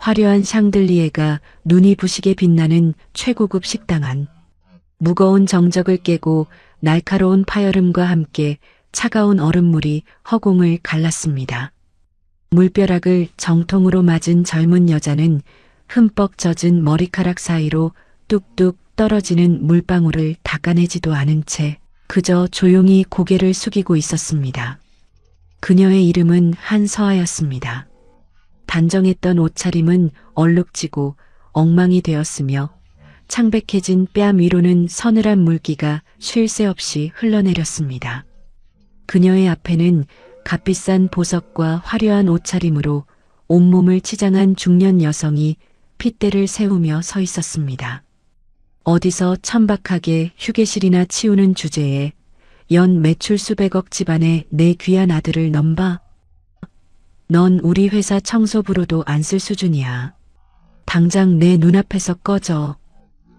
화려한 샹들리에가 눈이 부시게 빛나는 최고급 식당 안. 무거운 정적을 깨고 날카로운 파열음과 함께 차가운 얼음물이 허공을 갈랐습니다. 물벼락을 정통으로 맞은 젊은 여자는 흠뻑 젖은 머리카락 사이로 뚝뚝 떨어지는 물방울을 닦아내지도 않은 채 그저 조용히 고개를 숙이고 있었습니다. 그녀의 이름은 한서아였습니다. 단정했던 옷차림은 얼룩지고 엉망이 되었으며 창백해진 뺨 위로는 서늘한 물기가 쉴 새 없이 흘러내렸습니다. 그녀의 앞에는 값비싼 보석과 화려한 옷차림으로 온몸을 치장한 중년 여성이 핏대를 세우며 서 있었습니다. 어디서 천박하게 휴게실이나 치우는 주제에 연 매출 수백억 집안의 내 귀한 아들을 넘봐? 넌 우리 회사 청소부로도 안 쓸 수준이야. 당장 내 눈앞에서 꺼져.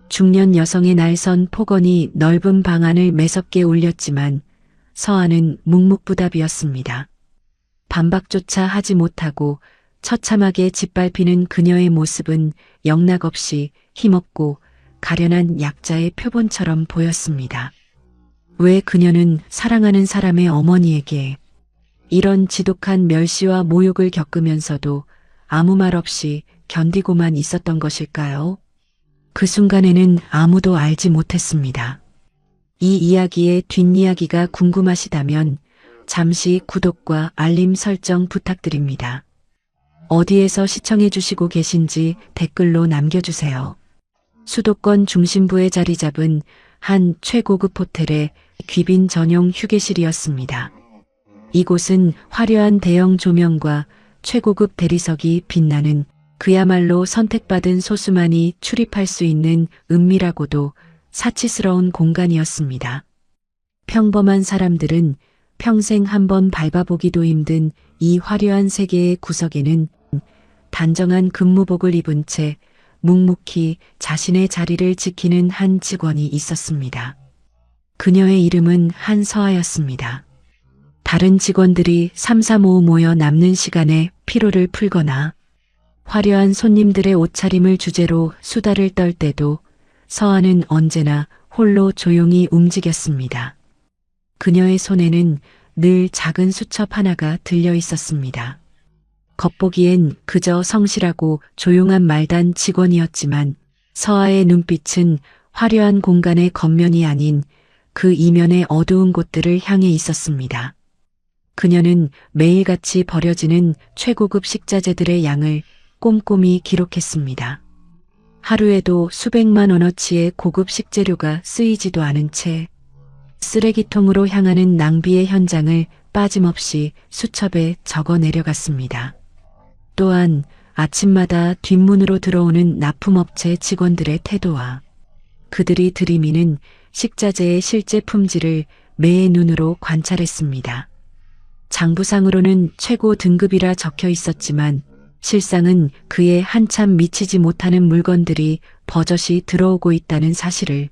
중년 여성의 날선 폭언이 넓은 방 안을 매섭게 울렸지만 서아는 묵묵부답이었습니다. 반박조차 하지 못하고 처참하게 짓밟히는 그녀의 모습은 영락없이 힘없고 가련한 약자의 표본처럼 보였습니다. 왜 그녀는 사랑하는 사람의 어머니에게 이런 지독한 멸시와 모욕을 겪으면서도 아무 말 없이 견디고만 있었던 것일까요? 그 순간에는 아무도 알지 못했습니다. 이 이야기의 뒷이야기가 궁금하시다면 잠시 구독과 알림 설정 부탁드립니다. 어디에서 시청해 주시고 계신지 댓글로 남겨주세요. 수도권 중심부에 자리 잡은 한 최고급 호텔의 귀빈 전용 휴게실이었습니다. 이곳은 화려한 대형 조명과 최고급 대리석이 빛나는 그야말로 선택받은 소수만이 출입할 수 있는 은밀하고도 사치스러운 공간이었습니다. 평범한 사람들은 평생 한번 밟아보기도 힘든 이 화려한 세계의 구석에는 단정한 근무복을 입은 채 묵묵히 자신의 자리를 지키는 한 직원이 있었습니다. 그녀의 이름은 한서아였습니다. 다른 직원들이 삼삼오오 모여 남는 시간에 피로를 풀거나 화려한 손님들의 옷차림을 주제로 수다를 떨 때도 서아는 언제나 홀로 조용히 움직였습니다. 그녀의 손에는 늘 작은 수첩 하나가 들려 있었습니다. 겉보기엔 그저 성실하고 조용한 말단 직원이었지만 서아의 눈빛은 화려한 공간의 겉면이 아닌 그 이면의 어두운 곳들을 향해 있었습니다. 그녀는 매일같이 버려지는 최고급 식자재들의 양을 꼼꼼히 기록했습니다. 하루에도 수백만 원어치의 고급 식재료가 쓰이지도 않은 채 쓰레기통으로 향하는 낭비의 현장을 빠짐없이 수첩에 적어 내려갔습니다. 또한 아침마다 뒷문으로 들어오는 납품업체 직원들의 태도와 그들이 들이미는 식자재의 실제 품질을 매의 눈으로 관찰했습니다. 장부상으로는 최고 등급이라 적혀 있었지만 실상은 그에 한참 미치지 못하는 물건들이 버젓이 들어오고 있다는 사실을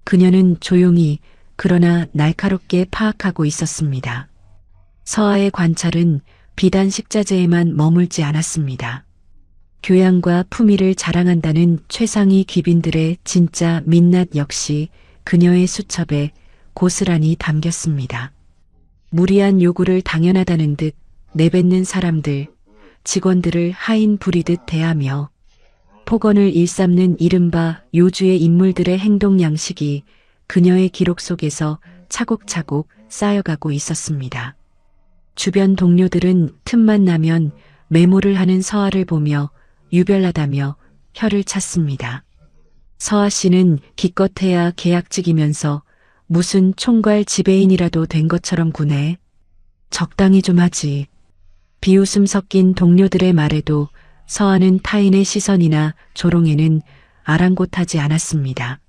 그녀는 조용히 그러나 날카롭게 파악하고 있었습니다. 서아의 관찰은 비단 식자재에만 머물지 않았습니다. 교양과 품위를 자랑한다는 최상위 귀빈들의 진짜 민낯 역시 그녀의 수첩에 고스란히 담겼습니다. 무리한 요구를 당연하다는 듯 내뱉는 사람들, 직원들을 하인 부리듯 대하며 폭언을 일삼는 이른바 요주의 인물들의 행동 양식이 그녀의 기록 속에서 차곡차곡 쌓여가고 있었습니다. 주변 동료들은 틈만 나면 메모를 하는 서아를 보며 유별나다며 혀를 찼습니다. 서아 씨는 기껏해야 계약직이면서 무슨 총괄 지배인이라도 된 것처럼 구네. 적당히 좀 하지. 비웃음 섞인 동료들의 말에도 서아는 타인의 시선이나 조롱에는 아랑곳하지 않았습니다.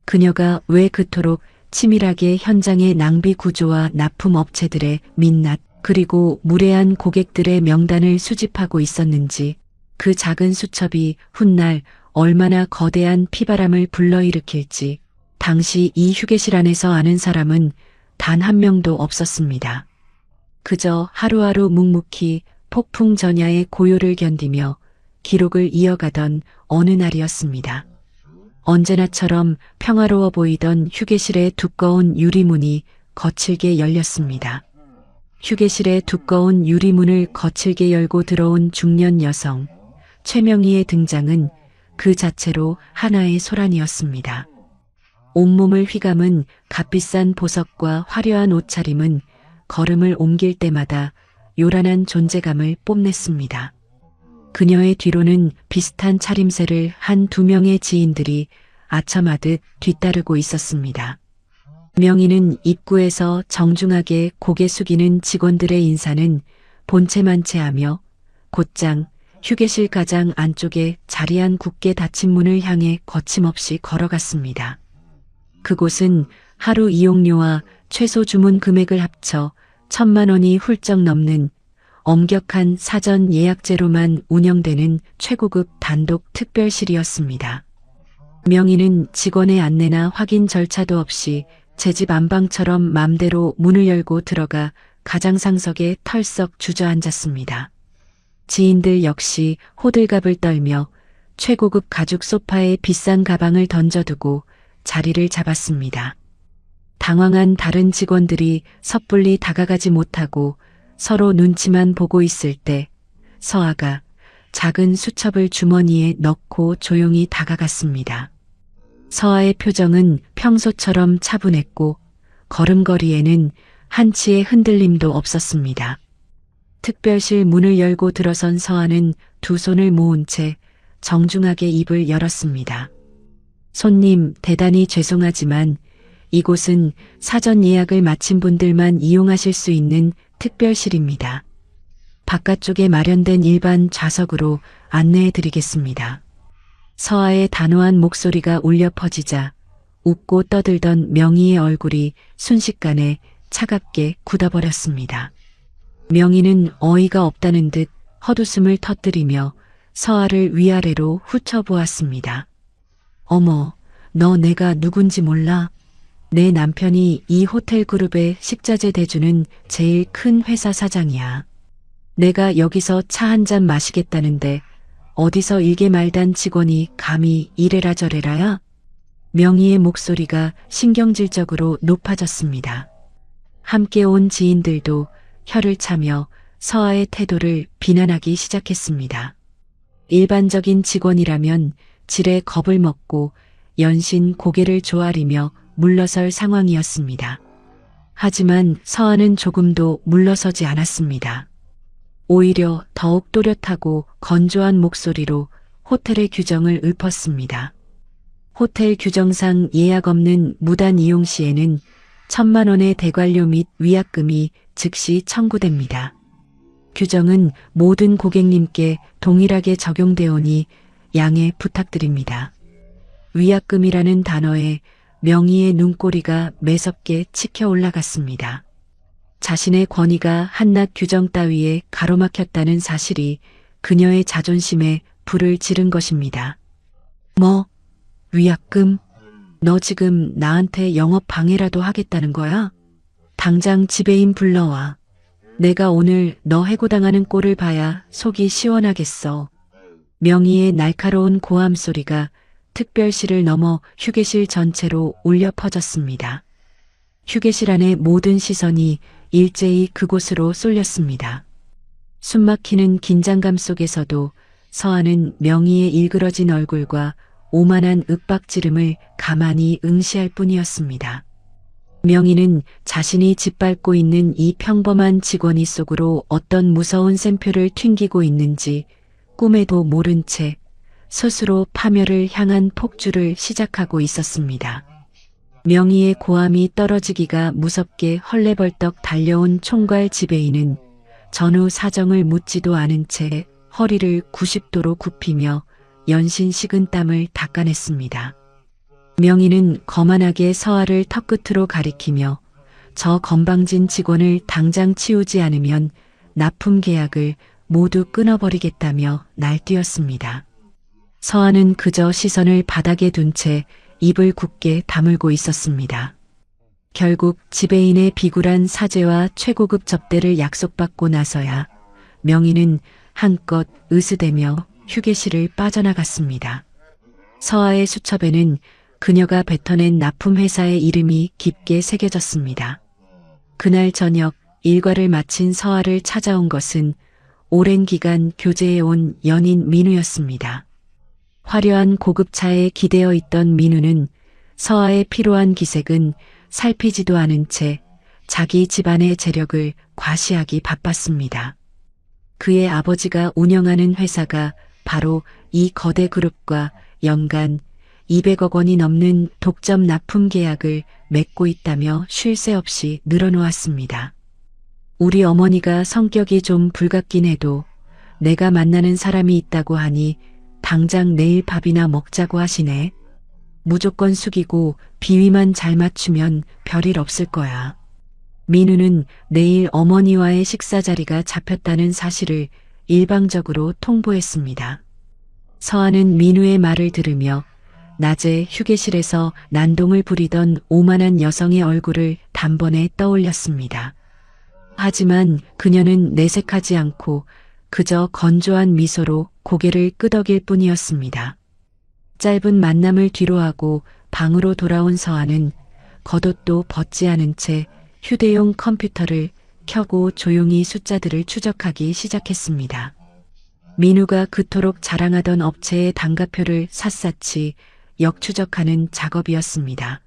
그녀가 왜 그토록 치밀하게 현장의 낭비 구조와 납품 업체들의 민낯 그리고 무례한 고객들의 명단을 수집하고 있었는지 그 작은 수첩이 훗날 얼마나 거대한 피바람을 불러일으킬지 당시 이 휴게실 안에서 아는 사람은 단 한 명도 없었습니다. 그저 하루하루 묵묵히 폭풍 전야의 고요를 견디며 기록을 이어가던 어느 날이었습니다. 언제나처럼 평화로워 보이던 휴게실의 두꺼운 유리문이 거칠게 열렸습니다. 휴게실의 두꺼운 유리문을 거칠게 열고 들어온 중년 여성, 최명희의 등장은 그 자체로 하나의 소란이었습니다. 온몸을 휘감은 값비싼 보석과 화려한 옷차림은 걸음을 옮길 때마다 요란한 존재감을 뽐냈습니다. 그녀의 뒤로는 비슷한 차림새를 한 2명의 지인들이 아첨하듯 뒤따르고 있었습니다. 명희는 입구에서 정중하게 고개 숙이는 직원들의 인사는 본체만체하며 곧장 휴게실 가장 안쪽에 자리한 굳게 닫힌 문을 향해 거침없이 걸어갔습니다. 그곳은 하루 이용료와 최소 주문 금액을 합쳐 1,000만 원이 훌쩍 넘는 엄격한 사전 예약제로만 운영되는 최고급 단독 특별실이었습니다. 명희는 직원의 안내나 확인 절차도 없이 제 집 안방처럼 맘대로 문을 열고 들어가 가장상석에 털썩 주저앉았습니다. 지인들 역시 호들갑을 떨며 최고급 가죽 소파에 비싼 가방을 던져두고 자리를 잡았습니다. 당황한 다른 직원들이 섣불리 다가가지 못하고 서로 눈치만 보고 있을 때 서아가 작은 수첩을 주머니에 넣고 조용히 다가갔습니다. 서아의 표정은 평소처럼 차분했고 걸음걸이에는 한치의 흔들림도 없었습니다. 특별실 문을 열고 들어선 서아는 두 손을 모은 채 정중하게 입을 열었습니다. 손님, 대단히 죄송하지만 이곳은 사전 예약을 마친 분들만 이용하실 수 있는 특별실입니다. 바깥쪽에 마련된 일반 좌석으로 안내해 드리겠습니다. 서아의 단호한 목소리가 울려 퍼지자 웃고 떠들던 명희의 얼굴이 순식간에 차갑게 굳어버렸습니다. 명희는 어이가 없다는 듯 헛웃음을 터뜨리며 서아를 위아래로 훑어보았습니다. 어머, 너 내가 누군지 몰라? 내 남편이 이 호텔 그룹의 식자재 대주는 제일 큰 회사 사장이야. 내가 여기서 차 한 잔 마시겠다는데 어디서 일개 말단 직원이 감히 이래라 저래라야? 명희의 목소리가 신경질적으로 높아졌습니다. 함께 온 지인들도 혀를 차며 서아의 태도를 비난하기 시작했습니다. 일반적인 직원이라면 지레 겁을 먹고 연신 고개를 조아리며 물러설 상황이었습니다. 하지만 서아는 조금도 물러서지 않았습니다. 오히려 더욱 또렷하고 건조한 목소리로 호텔의 규정을 읊었습니다. 호텔 규정상 예약 없는 무단 이용 시에는 1,000만 원의 대관료 및 위약금이 즉시 청구됩니다. 규정은 모든 고객님께 동일하게 적용되오니 양해 부탁드립니다. 위약금이라는 단어에 명희의 눈꼬리가 매섭게 치켜 올라갔습니다. 자신의 권위가 한낱 규정 따위에 가로막혔다는 사실이 그녀의 자존심에 불을 지른 것입니다. 뭐? 위약금? 너 지금 나한테 영업 방해라도 하겠다는 거야? 당장 지배인 불러와. 내가 오늘 너 해고당하는 꼴을 봐야 속이 시원하겠어. 명희의 날카로운 고함 소리가 특별실을 넘어 휴게실 전체로 울려 퍼졌습니다. 휴게실 안의 모든 시선이 일제히 그곳으로 쏠렸습니다. 숨막히는 긴장감 속에서도 서아는 명희의 일그러진 얼굴과 오만한 윽박지름을 가만히 응시할 뿐이었습니다. 명희는 자신이 짓밟고 있는 이 평범한 직원이 속으로 어떤 무서운 샘표를 튕기고 있는지 꿈에도 모른 채 스스로 파멸을 향한 폭주를 시작하고 있었습니다. 명희의 고함이 떨어지기가 무섭게 헐레벌떡 달려온 총괄 지배인은 전후 사정을 묻지도 않은 채 허리를 90도로 굽히며 연신 식은 땀을 닦아냈습니다. 명희는 거만하게 서아를 턱끝으로 가리키며 저 건방진 직원을 당장 치우지 않으면 납품 계약을 모두 끊어버리겠다며 날뛰었습니다. 서아는 그저 시선을 바닥에 둔 채 입을 굳게 다물고 있었습니다. 결국 지배인의 비굴한 사죄와 최고급 접대를 약속받고 나서야 명희는 한껏 으스대며 휴게실을 빠져나갔습니다. 서아의 수첩에는 그녀가 뱉어낸 납품회사의 이름이 깊게 새겨졌습니다. 그날 저녁 일과를 마친 서아를 찾아온 것은 오랜 기간 교제해온 연인 민우였습니다. 화려한 고급차에 기대어 있던 민우는 서아의 피로한 기색은 살피지도 않은 채 자기 집안의 재력을 과시하기 바빴습니다. 그의 아버지가 운영하는 회사가 바로 이 거대 그룹과 연간 200억 원이 넘는 독점 납품 계약을 맺고 있다며 쉴 새 없이 늘어놓았습니다. 우리 어머니가 성격이 좀 불같긴 해도 내가 만나는 사람이 있다고 하니 당장 내일 밥이나 먹자고 하시네. 무조건 숙이고 비위만 잘 맞추면 별일 없을 거야. 민우는 내일 어머니와의 식사 자리가 잡혔다는 사실을 일방적으로 통보했습니다. 서아는 민우의 말을 들으며 낮에 휴게실에서 난동을 부리던 오만한 여성의 얼굴을 단번에 떠올렸습니다. 하지만 그녀는 내색하지 않고 그저 건조한 미소로 고개를 끄덕일 뿐이었습니다. 짧은 만남을 뒤로하고 방으로 돌아온 서아는 겉옷도 벗지 않은 채 휴대용 컴퓨터를 켜고 조용히 숫자들을 추적하기 시작했습니다. 민우가 그토록 자랑하던 업체의 단가표를 샅샅이 역추적하는 작업이었습니다.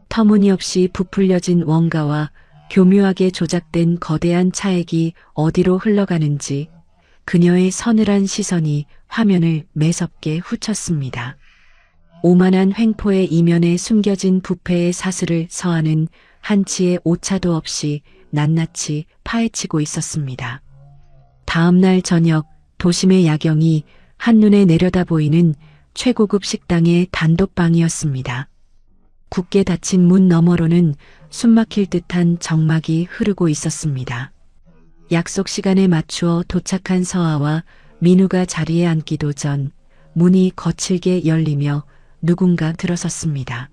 터무니없이 부풀려진 원가와 교묘하게 조작된 거대한 차액이 어디로 흘러가는지 그녀의 서늘한 시선이 화면을 매섭게 훑었습니다. 오만한 횡포의 이면에 숨겨진 부패의 사슬을 서아는 한치의 오차도 없이 낱낱이 파헤치고 있었습니다. 다음 날 저녁 도심의 야경이 한눈에 내려다 보이는 최고급 식당의 단독방이었습니다. 굳게 닫힌 문 너머로는 숨막힐 듯한 정막이 흐르고 있었습니다. 약속 시간에 맞추어 도착한 서아와 민우가 자리에 앉기도 전 문이 거칠게 열리며 누군가 들어섰습니다.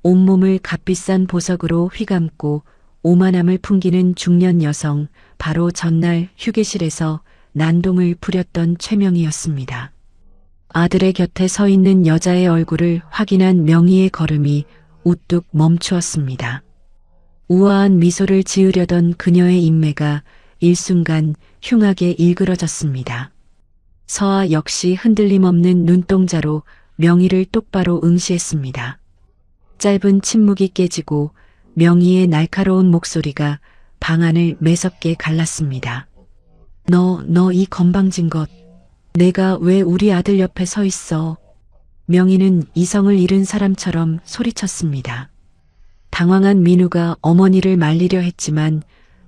온몸을 값비싼 보석으로 휘감고 오만함을 풍기는 중년 여성, 바로 전날 휴게실에서 난동을 부렸던 최명희였습니다. 아들의 곁에 서 있는 여자의 얼굴을 확인한 명희의 걸음이 우뚝 멈추었습니다. 우아한 미소를 지으려던 그녀의 인매가 일순간 흉하게 일그러졌습니다. 서아 역시 흔들림 없는 눈동자로 명희를 똑바로 응시했습니다. 짧은 침묵이 깨지고 명희의 날카로운 목소리가 방안을 매섭게 갈랐습니다. 너 이 건방진 것. 내가 왜 우리 아들 옆에 서 있어? 명희는 이성을 잃은 사람처럼 소리쳤습니다. 당황한 민우가 어머니를 말리려 했지만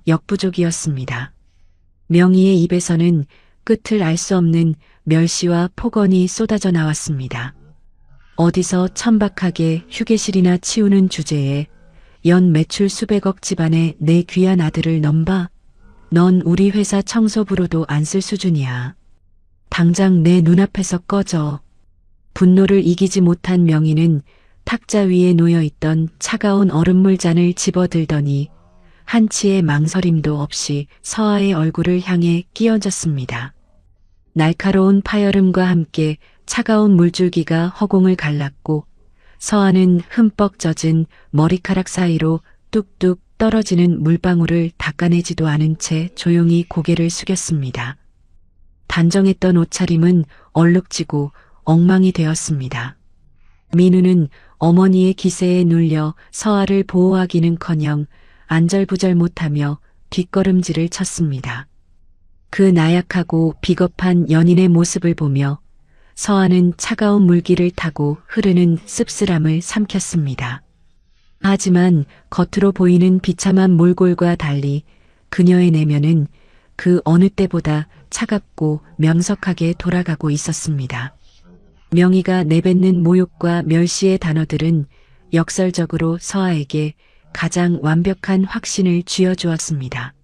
역부족이었습니다. 명희의 입에서는 끝을 알 수 없는 멸시와 폭언이 쏟아져 나왔습니다. 어디서 천박하게 휴게실이나 치우는 주제에 연 매출 수백억 집안에 내 귀한 아들을 넘봐? 넌 우리 회사 청소부로도 안 쓸 수준이야. 당장 내 눈앞에서 꺼져. 분노를 이기지 못한 명희는 탁자 위에 놓여있던 차가운 얼음물 잔을 집어들더니 한치의 망설임도 없이 서아의 얼굴을 향해 끼얹었습니다. 날카로운 파열음과 함께 차가운 물줄기가 허공을 갈랐고 서아는 흠뻑 젖은 머리카락 사이로 뚝뚝 떨어지는 물방울을 닦아내지도 않은 채 조용히 고개를 숙였습니다. 단정했던 옷차림은 얼룩지고 엉망이 되었습니다. 민우는 어머니의 기세에 눌려 서아를 보호하기는커녕 안절부절 못하며 뒷걸음질을 쳤습니다. 그 나약하고 비겁한 연인의 모습을 보며 서아는 차가운 물기를 타고 흐르는 씁쓸함을 삼켰습니다. 하지만 겉으로 보이는 비참한 몰골과 달리 그녀의 내면은 그 어느 때보다 차갑고 명석하게 돌아가고 있었습니다. 명희가 내뱉는 모욕과 멸시의 단어들은 역설적으로 서아에게 가장 완벽한 확신을 쥐어주었습니다.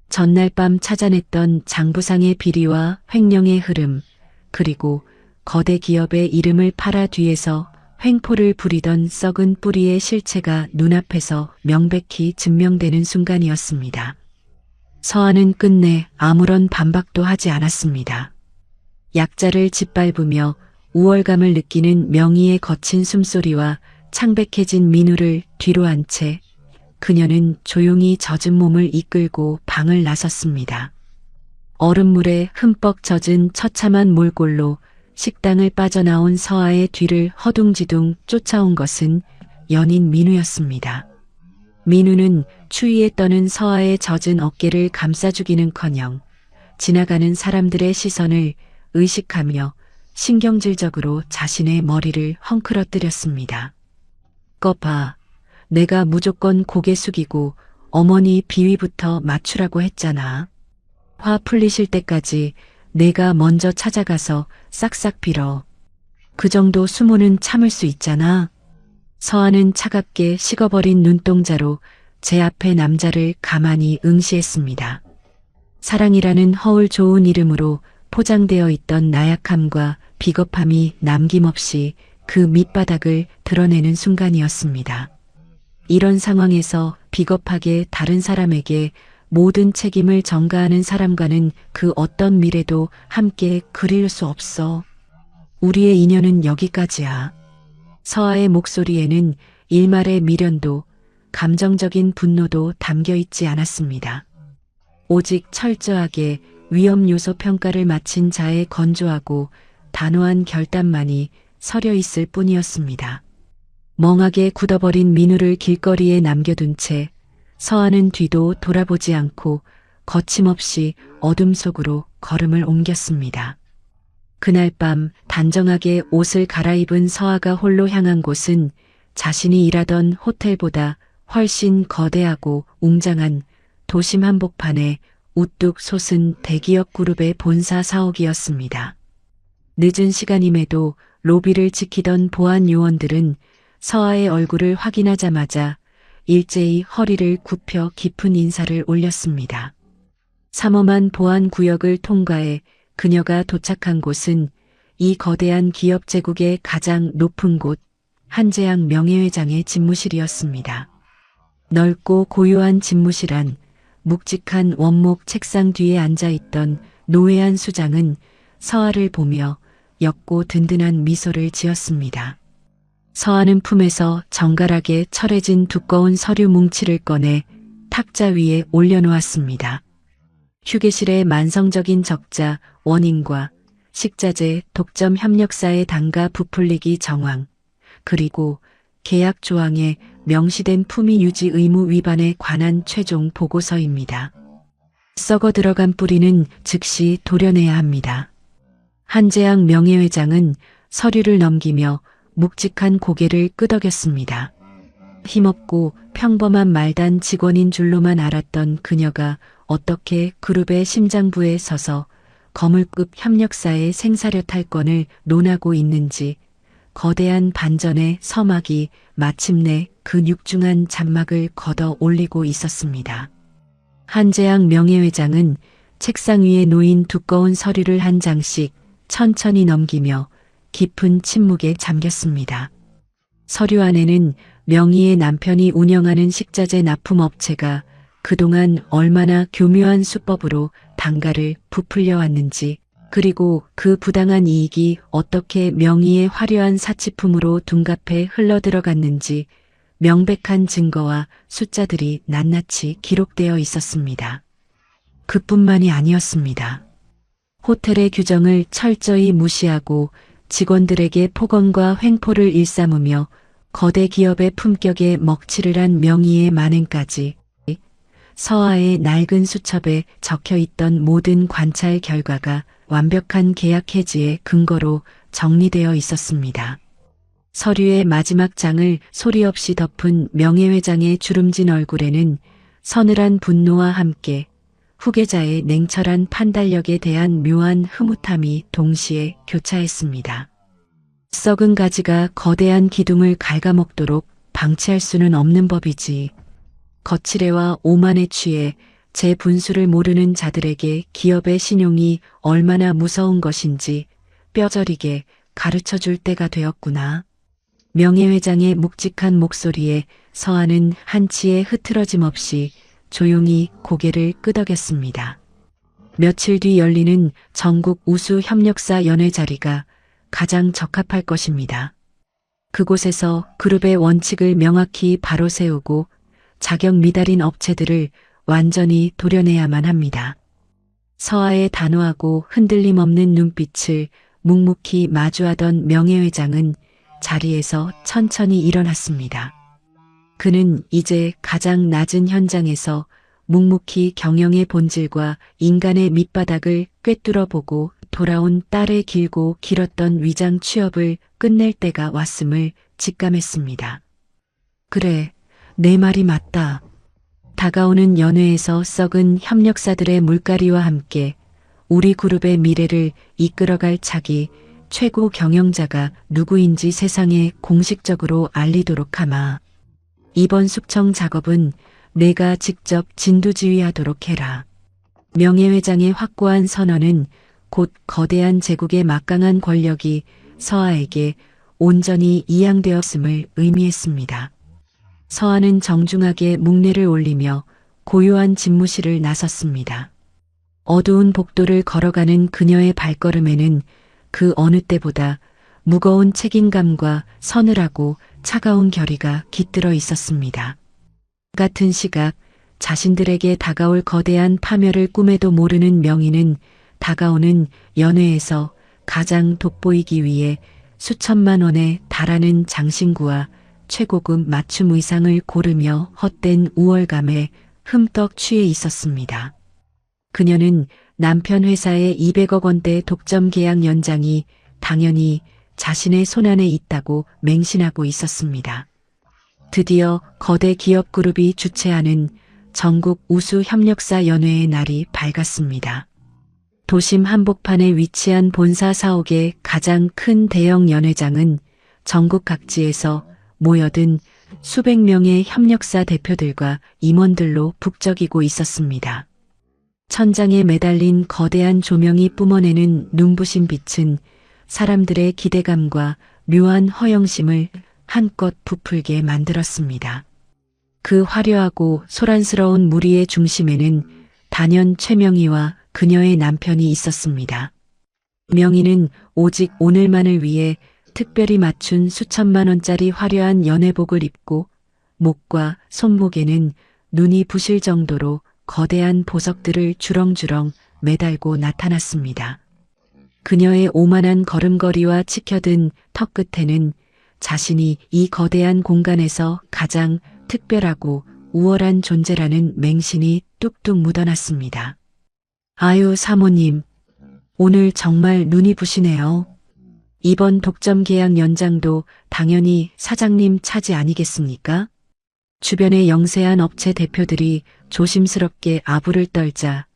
전날 밤 찾아냈던 장부상의 비리와 횡령의 흐름, 그리고 거대 기업의 이름을 팔아 뒤에서 횡포를 부리던 썩은 뿌리의 실체가 눈앞에서 명백히 증명되는 순간이었습니다. 서아는 끝내 아무런 반박도 하지 않았습니다. 약자를 짓밟으며 우월감을 느끼는 명희의 거친 숨소리와 창백해진 민우를 뒤로 한 채 그녀는 조용히 젖은 몸을 이끌고 방을 나섰습니다. 얼음물에 흠뻑 젖은 처참한 몰골로 식당을 빠져나온 서아의 뒤를 허둥지둥 쫓아온 것은 연인 민우였습니다. 민우는 추위에 떠는 서아의 젖은 어깨를 감싸주기는커녕 지나가는 사람들의 시선을 의식하며 신경질적으로 자신의 머리를 헝클어뜨렸습니다. 꺼봐. 내가 무조건 고개 숙이고 어머니 비위부터 맞추라고 했잖아. 화 풀리실 때까지 내가 먼저 찾아가서 싹싹 빌어. 그 정도 수모는 참을 수 있잖아. 서아는 차갑게 식어버린 눈동자로 제 앞에 남자를 가만히 응시했습니다. 사랑이라는 허울 좋은 이름으로 포장되어 있던 나약함과 비겁함이 남김없이 그 밑바닥을 드러내는 순간이었습니다. 이런 상황에서 비겁하게 다른 사람에게 모든 책임을 전가하는 사람과는 그 어떤 미래도 함께 그릴 수 없어. 우리의 인연은 여기까지야. 서아의 목소리에는 일말의 미련도 감정적인 분노도 담겨 있지 않았습니다. 오직 철저하게 위험 요소 평가를 마친 자의 건조하고 단호한 결단만이 서려 있을 뿐이었습니다. 멍하게 굳어버린 민우를 길거리에 남겨둔 채 서아는 뒤도 돌아보지 않고 거침없이 어둠 속으로 걸음을 옮겼습니다. 그날 밤 단정하게 옷을 갈아입은 서아가 홀로 향한 곳은 자신이 일하던 호텔보다 훨씬 거대하고 웅장한 도심 한복판에 우뚝 솟은 대기업 그룹의 본사 사옥이었습니다. 늦은 시간임에도 로비를 지키던 보안 요원들은 서아의 얼굴을 확인하자마자 일제히 허리를 굽혀 깊은 인사를 올렸습니다. 삼엄한 보안 구역을 통과해 그녀가 도착한 곳은 이 거대한 기업 제국의 가장 높은 곳, 한재양 명예회장의 집무실이었습니다. 넓고 고요한 집무실 안 묵직한 원목 책상 뒤에 앉아있던 노회한 수장은 서아를 보며 옅고 든든한 미소를 지었습니다. 서아는 품에서 정갈하게 철해진 두꺼운 서류 뭉치를 꺼내 탁자 위에 올려놓았습니다. 휴게실의 만성적인 적자, 원인과 식자재, 독점 협력사의 단가 부풀리기 정황, 그리고 계약 조항에 명시된 품위 유지 의무 위반에 관한 최종 보고서입니다. 썩어 들어간 뿌리는 즉시 도려내야 합니다. 한재양 명예회장은 서류를 넘기며 묵직한 고개를 끄덕였습니다. 힘없고 평범한 말단 직원인 줄로만 알았던 그녀가 어떻게 그룹의 심장부에 서서 거물급 협력사의 생사료 탈권을 논하고 있는지 거대한 반전의 서막이 마침내 그 육중한 잔막을 걷어 올리고 있었습니다. 한재양 명예회장은 책상 위에 놓인 두꺼운 서류를 한 장씩 천천히 넘기며 깊은 침묵에 잠겼습니다. 서류 안에는 명희의 남편이 운영하는 식자재 납품업체가 그동안 얼마나 교묘한 수법으로 단가를 부풀려 왔는지, 그리고 그 부당한 이익이 어떻게 명희의 화려한 사치품으로 둔갑해 흘러들어갔는지 명백한 증거와 숫자들이 낱낱이 기록되어 있었습니다. 그뿐만이 아니었습니다. 호텔의 규정을 철저히 무시하고 직원들에게 폭언과 횡포를 일삼으며 거대 기업의 품격에 먹칠을 한 명의의 만행까지 서아의 낡은 수첩에 적혀있던 모든 관찰 결과가 완벽한 계약 해지의 근거로 정리되어 있었습니다. 서류의 마지막 장을 소리 없이 덮은 명예회장의 주름진 얼굴에는 서늘한 분노와 함께 후계자의 냉철한 판단력에 대한 묘한 흐뭇함이 동시에 교차했습니다. 썩은 가지가 거대한 기둥을 갉아먹도록 방치할 수는 없는 법이지. 거칠애와 오만에 취해 제 분수를 모르는 자들에게 기업의 신용이 얼마나 무서운 것인지 뼈저리게 가르쳐줄 때가 되었구나. 명예회장의 묵직한 목소리에 서아는 한치의 흐트러짐 없이 조용히 고개를 끄덕였습니다. 며칠 뒤 열리는 전국 우수 협력사 연회 자리가 가장 적합할 것입니다. 그곳에서 그룹의 원칙을 명확히 바로 세우고 자격 미달인 업체들을 완전히 도려내야만 합니다. 서아의 단호하고 흔들림 없는 눈빛을 묵묵히 마주하던 명예회장은 자리에서 천천히 일어났습니다. 그는 이제 가장 낮은 현장에서 묵묵히 경영의 본질과 인간의 밑바닥을 꿰뚫어 보고 돌아온 딸의 길고 길었던 위장 취업을 끝낼 때가 왔음을 직감했습니다. 그래, 내 말이 맞다. 다가오는 연회에서 썩은 협력사들의 물갈이와 함께 우리 그룹의 미래를 이끌어갈 차기 최고 경영자가 누구인지 세상에 공식적으로 알리도록 하마. 이번 숙청 작업은 내가 직접 진두지휘하도록 해라. 명예회장의 확고한 선언은 곧 거대한 제국의 막강한 권력이 서아에게 온전히 이양되었음을 의미했습니다. 서아는 정중하게 묵례를 올리며 고요한 집무실을 나섰습니다. 어두운 복도를 걸어가는 그녀의 발걸음에는 그 어느 때보다 무거운 책임감과 서늘하고 차가운 결의가 깃들어 있었습니다. 같은 시각 자신들에게 다가올 거대한 파멸을 꿈에도 모르는 명희는 다가오는 연회에서 가장 돋보이기 위해 수천만 원에 달하는 장신구와 최고급 맞춤 의상을 고르며 헛된 우월감에 흠떡 취해 있었습니다. 그녀는 남편 회사의 200억 원대 독점 계약 연장이 당연히 자신의 손안에 있다고 맹신하고 있었습니다. 드디어 거대 기업 그룹이 주최하는 전국 우수 협력사 연회의 날이 밝았습니다. 도심 한복판에 위치한 본사 사옥의 가장 큰 대형 연회장은 전국 각지에서 모여든 수백 명의 협력사 대표들과 임원들로 북적이고 있었습니다. 천장에 매달린 거대한 조명이 뿜어내는 눈부신 빛은 사람들의 기대감과 묘한 허영심을 한껏 부풀게 만들었습니다. 그 화려하고 소란스러운 무리의 중심에는 단연 최명희와 그녀의 남편이 있었습니다. 명희는 오직 오늘만을 위해 특별히 맞춘 수천만 원짜리 화려한 연회복을 입고 목과 손목에는 눈이 부실 정도로 거대한 보석들을 주렁주렁 매달고 나타났습니다. 그녀의 오만한 걸음걸이와 치켜든 턱 끝에는 자신이 이 거대한 공간에서 가장 특별하고 우월한 존재라는 맹신이 뚝뚝 묻어났습니다. 아유 사모님, 오늘 정말 눈이 부시네요. 이번 독점 계약 연장도 당연히 사장님 차지 아니겠습니까? 주변의 영세한 업체 대표들이 조심스럽게 아부를 떨자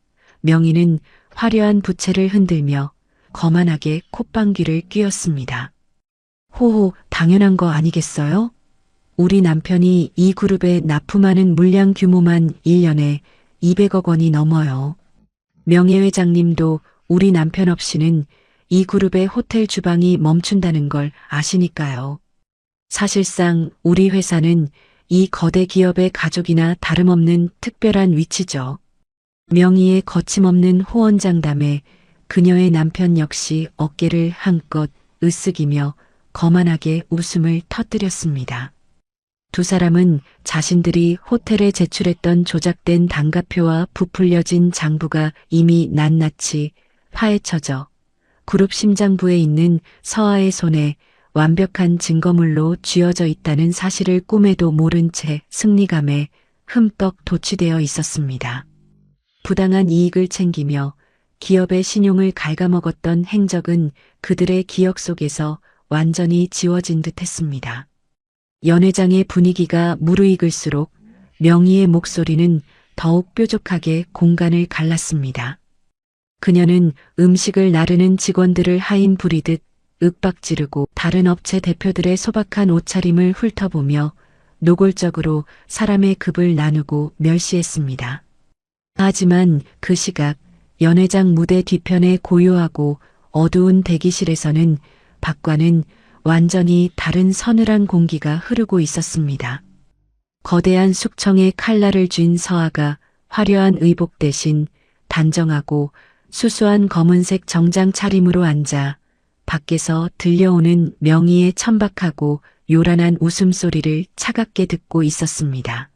명희는 화려한 부채를 흔들며 거만하게 콧방귀를 뀌었습니다. 호호, 당연한 거 아니겠어요? 우리 남편이 이 그룹에 납품하는 물량 규모만 1년에 200억 원이 넘어요. 명예회장님도 우리 남편 없이는 이 그룹의 호텔 주방이 멈춘다는 걸 아시니까요. 사실상 우리 회사는 이 거대 기업의 가족이나 다름없는 특별한 위치죠. 명희의 거침없는 호언장담에 그녀의 남편 역시 어깨를 한껏 으쓱이며 거만하게 웃음을 터뜨렸습니다. 두 사람은 자신들이 호텔에 제출했던 조작된 단가표와 부풀려진 장부가 이미 낱낱이 파헤쳐져 그룹 심장부에 있는 서아의 손에 완벽한 증거물로 쥐어져 있다는 사실을 꿈에도 모른 채 승리감에 흠떡 도취되어 있었습니다. 부당한 이익을 챙기며 기업의 신용을 갉아먹었던 행적은 그들의 기억 속에서 완전히 지워진 듯 했습니다. 연회장의 분위기가 무르익을수록 명희의 목소리는 더욱 뾰족하게 공간을 갈랐습니다. 그녀는 음식을 나르는 직원들을 하인 부리듯 윽박지르고 다른 업체 대표들의 소박한 옷차림을 훑어보며 노골적으로 사람의 급을 나누고 멸시했습니다. 하지만 그 시각 연회장 무대 뒤편의 고요하고 어두운 대기실에서는 밖과는 완전히 다른 서늘한 공기가 흐르고 있었습니다. 거대한 숙청에 칼날을 쥔 서아가 화려한 의복 대신 단정하고 수수한 검은색 정장 차림으로 앉아 밖에서 들려오는 명희의 천박하고 요란한 웃음소리를 차갑게 듣고 있었습니다.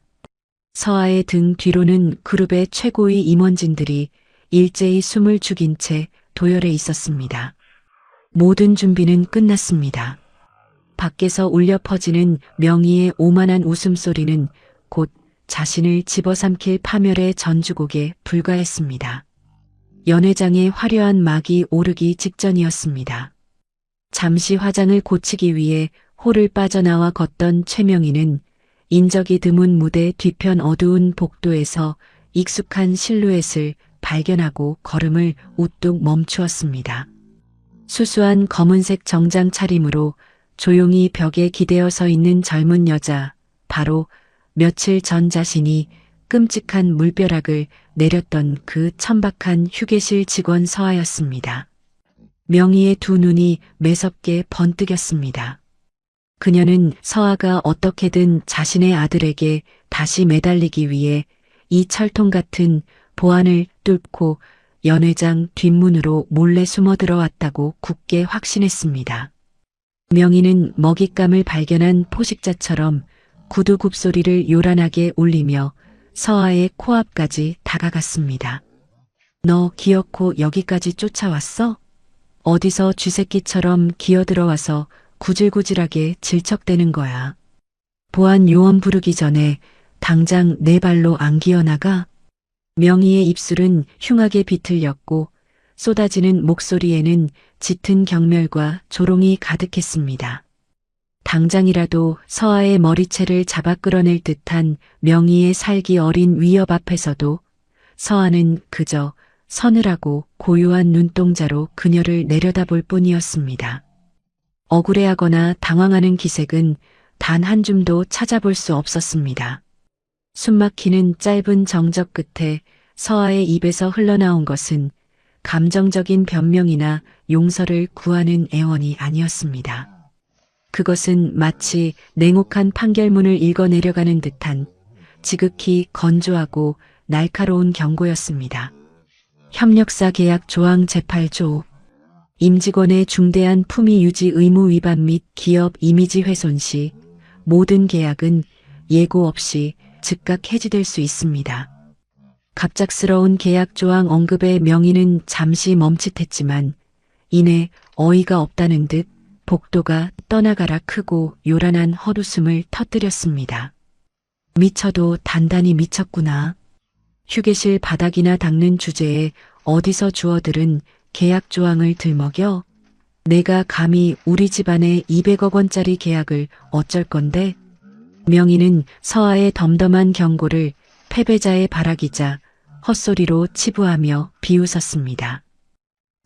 서아의 등 뒤로는 그룹의 최고위 임원진들이 일제히 숨을 죽인 채 도열해 있었습니다. 모든 준비는 끝났습니다. 밖에서 울려 퍼지는 명희의 오만한 웃음소리는 곧 자신을 집어삼킬 파멸의 전주곡에 불과했습니다. 연회장의 화려한 막이 오르기 직전이었습니다. 잠시 화장을 고치기 위해 홀을 빠져나와 걷던 최명희는 인적이 드문 무대 뒤편 어두운 복도에서 익숙한 실루엣을 발견하고 걸음을 우뚝 멈추었습니다. 수수한 검은색 정장 차림으로 조용히 벽에 기대어 서 있는 젊은 여자, 바로 며칠 전 자신이 끔찍한 물벼락을 내렸던 그 천박한 휴게실 직원 서아였습니다. 명희의 두 눈이 매섭게 번뜩였습니다. 그녀는 서아가 어떻게든 자신의 아들에게 다시 매달리기 위해 이 철통 같은 보안을 뚫고 연회장 뒷문으로 몰래 숨어 들어왔다고 굳게 확신했습니다. 명희는 먹잇감을 발견한 포식자처럼 구두 굽소리를 요란하게 울리며 서아의 코앞까지 다가갔습니다. 너 기어코 여기까지 쫓아왔어? 어디서 쥐새끼처럼 기어들어와서 구질구질하게 질척대는 거야. 보안 요원 부르기 전에 당장 내 발로 안 기어나가? 명희의 입술은 흉하게 비틀렸고 쏟아지는 목소리에는 짙은 경멸과 조롱이 가득했습니다. 당장이라도 서아의 머리채를 잡아 끌어낼 듯한 명희의 살기 어린 위협 앞에서도 서아는 그저 서늘하고 고요한 눈동자로 그녀를 내려다볼 뿐이었습니다. 억울해하거나 당황하는 기색은 단 한 줌도 찾아볼 수 없었습니다. 숨막히는 짧은 정적 끝에 서아의 입에서 흘러나온 것은 감정적인 변명이나 용서를 구하는 애원이 아니었습니다. 그것은 마치 냉혹한 판결문을 읽어내려가는 듯한 지극히 건조하고 날카로운 경고였습니다. 협력사 계약 조항 제8조 임직원의 중대한 품위 유지 의무 위반 및 기업 이미지 훼손 시 모든 계약은 예고 없이 즉각 해지될 수 있습니다. 갑작스러운 계약 조항 언급에 명희는 잠시 멈칫했지만 이내 어이가 없다는 듯 복도가 떠나가라 크고 요란한 헛웃음을 터뜨렸습니다. 미쳐도 단단히 미쳤구나. 휴게실 바닥이나 닦는 주제에 어디서 주워들은 계약 조항을 들먹여? 내가 감히 우리 집안의 200억 원짜리 계약을 어쩔 건데? 명희는 서아의 덤덤한 경고를 패배자의 발악이자 헛소리로 치부하며 비웃었습니다.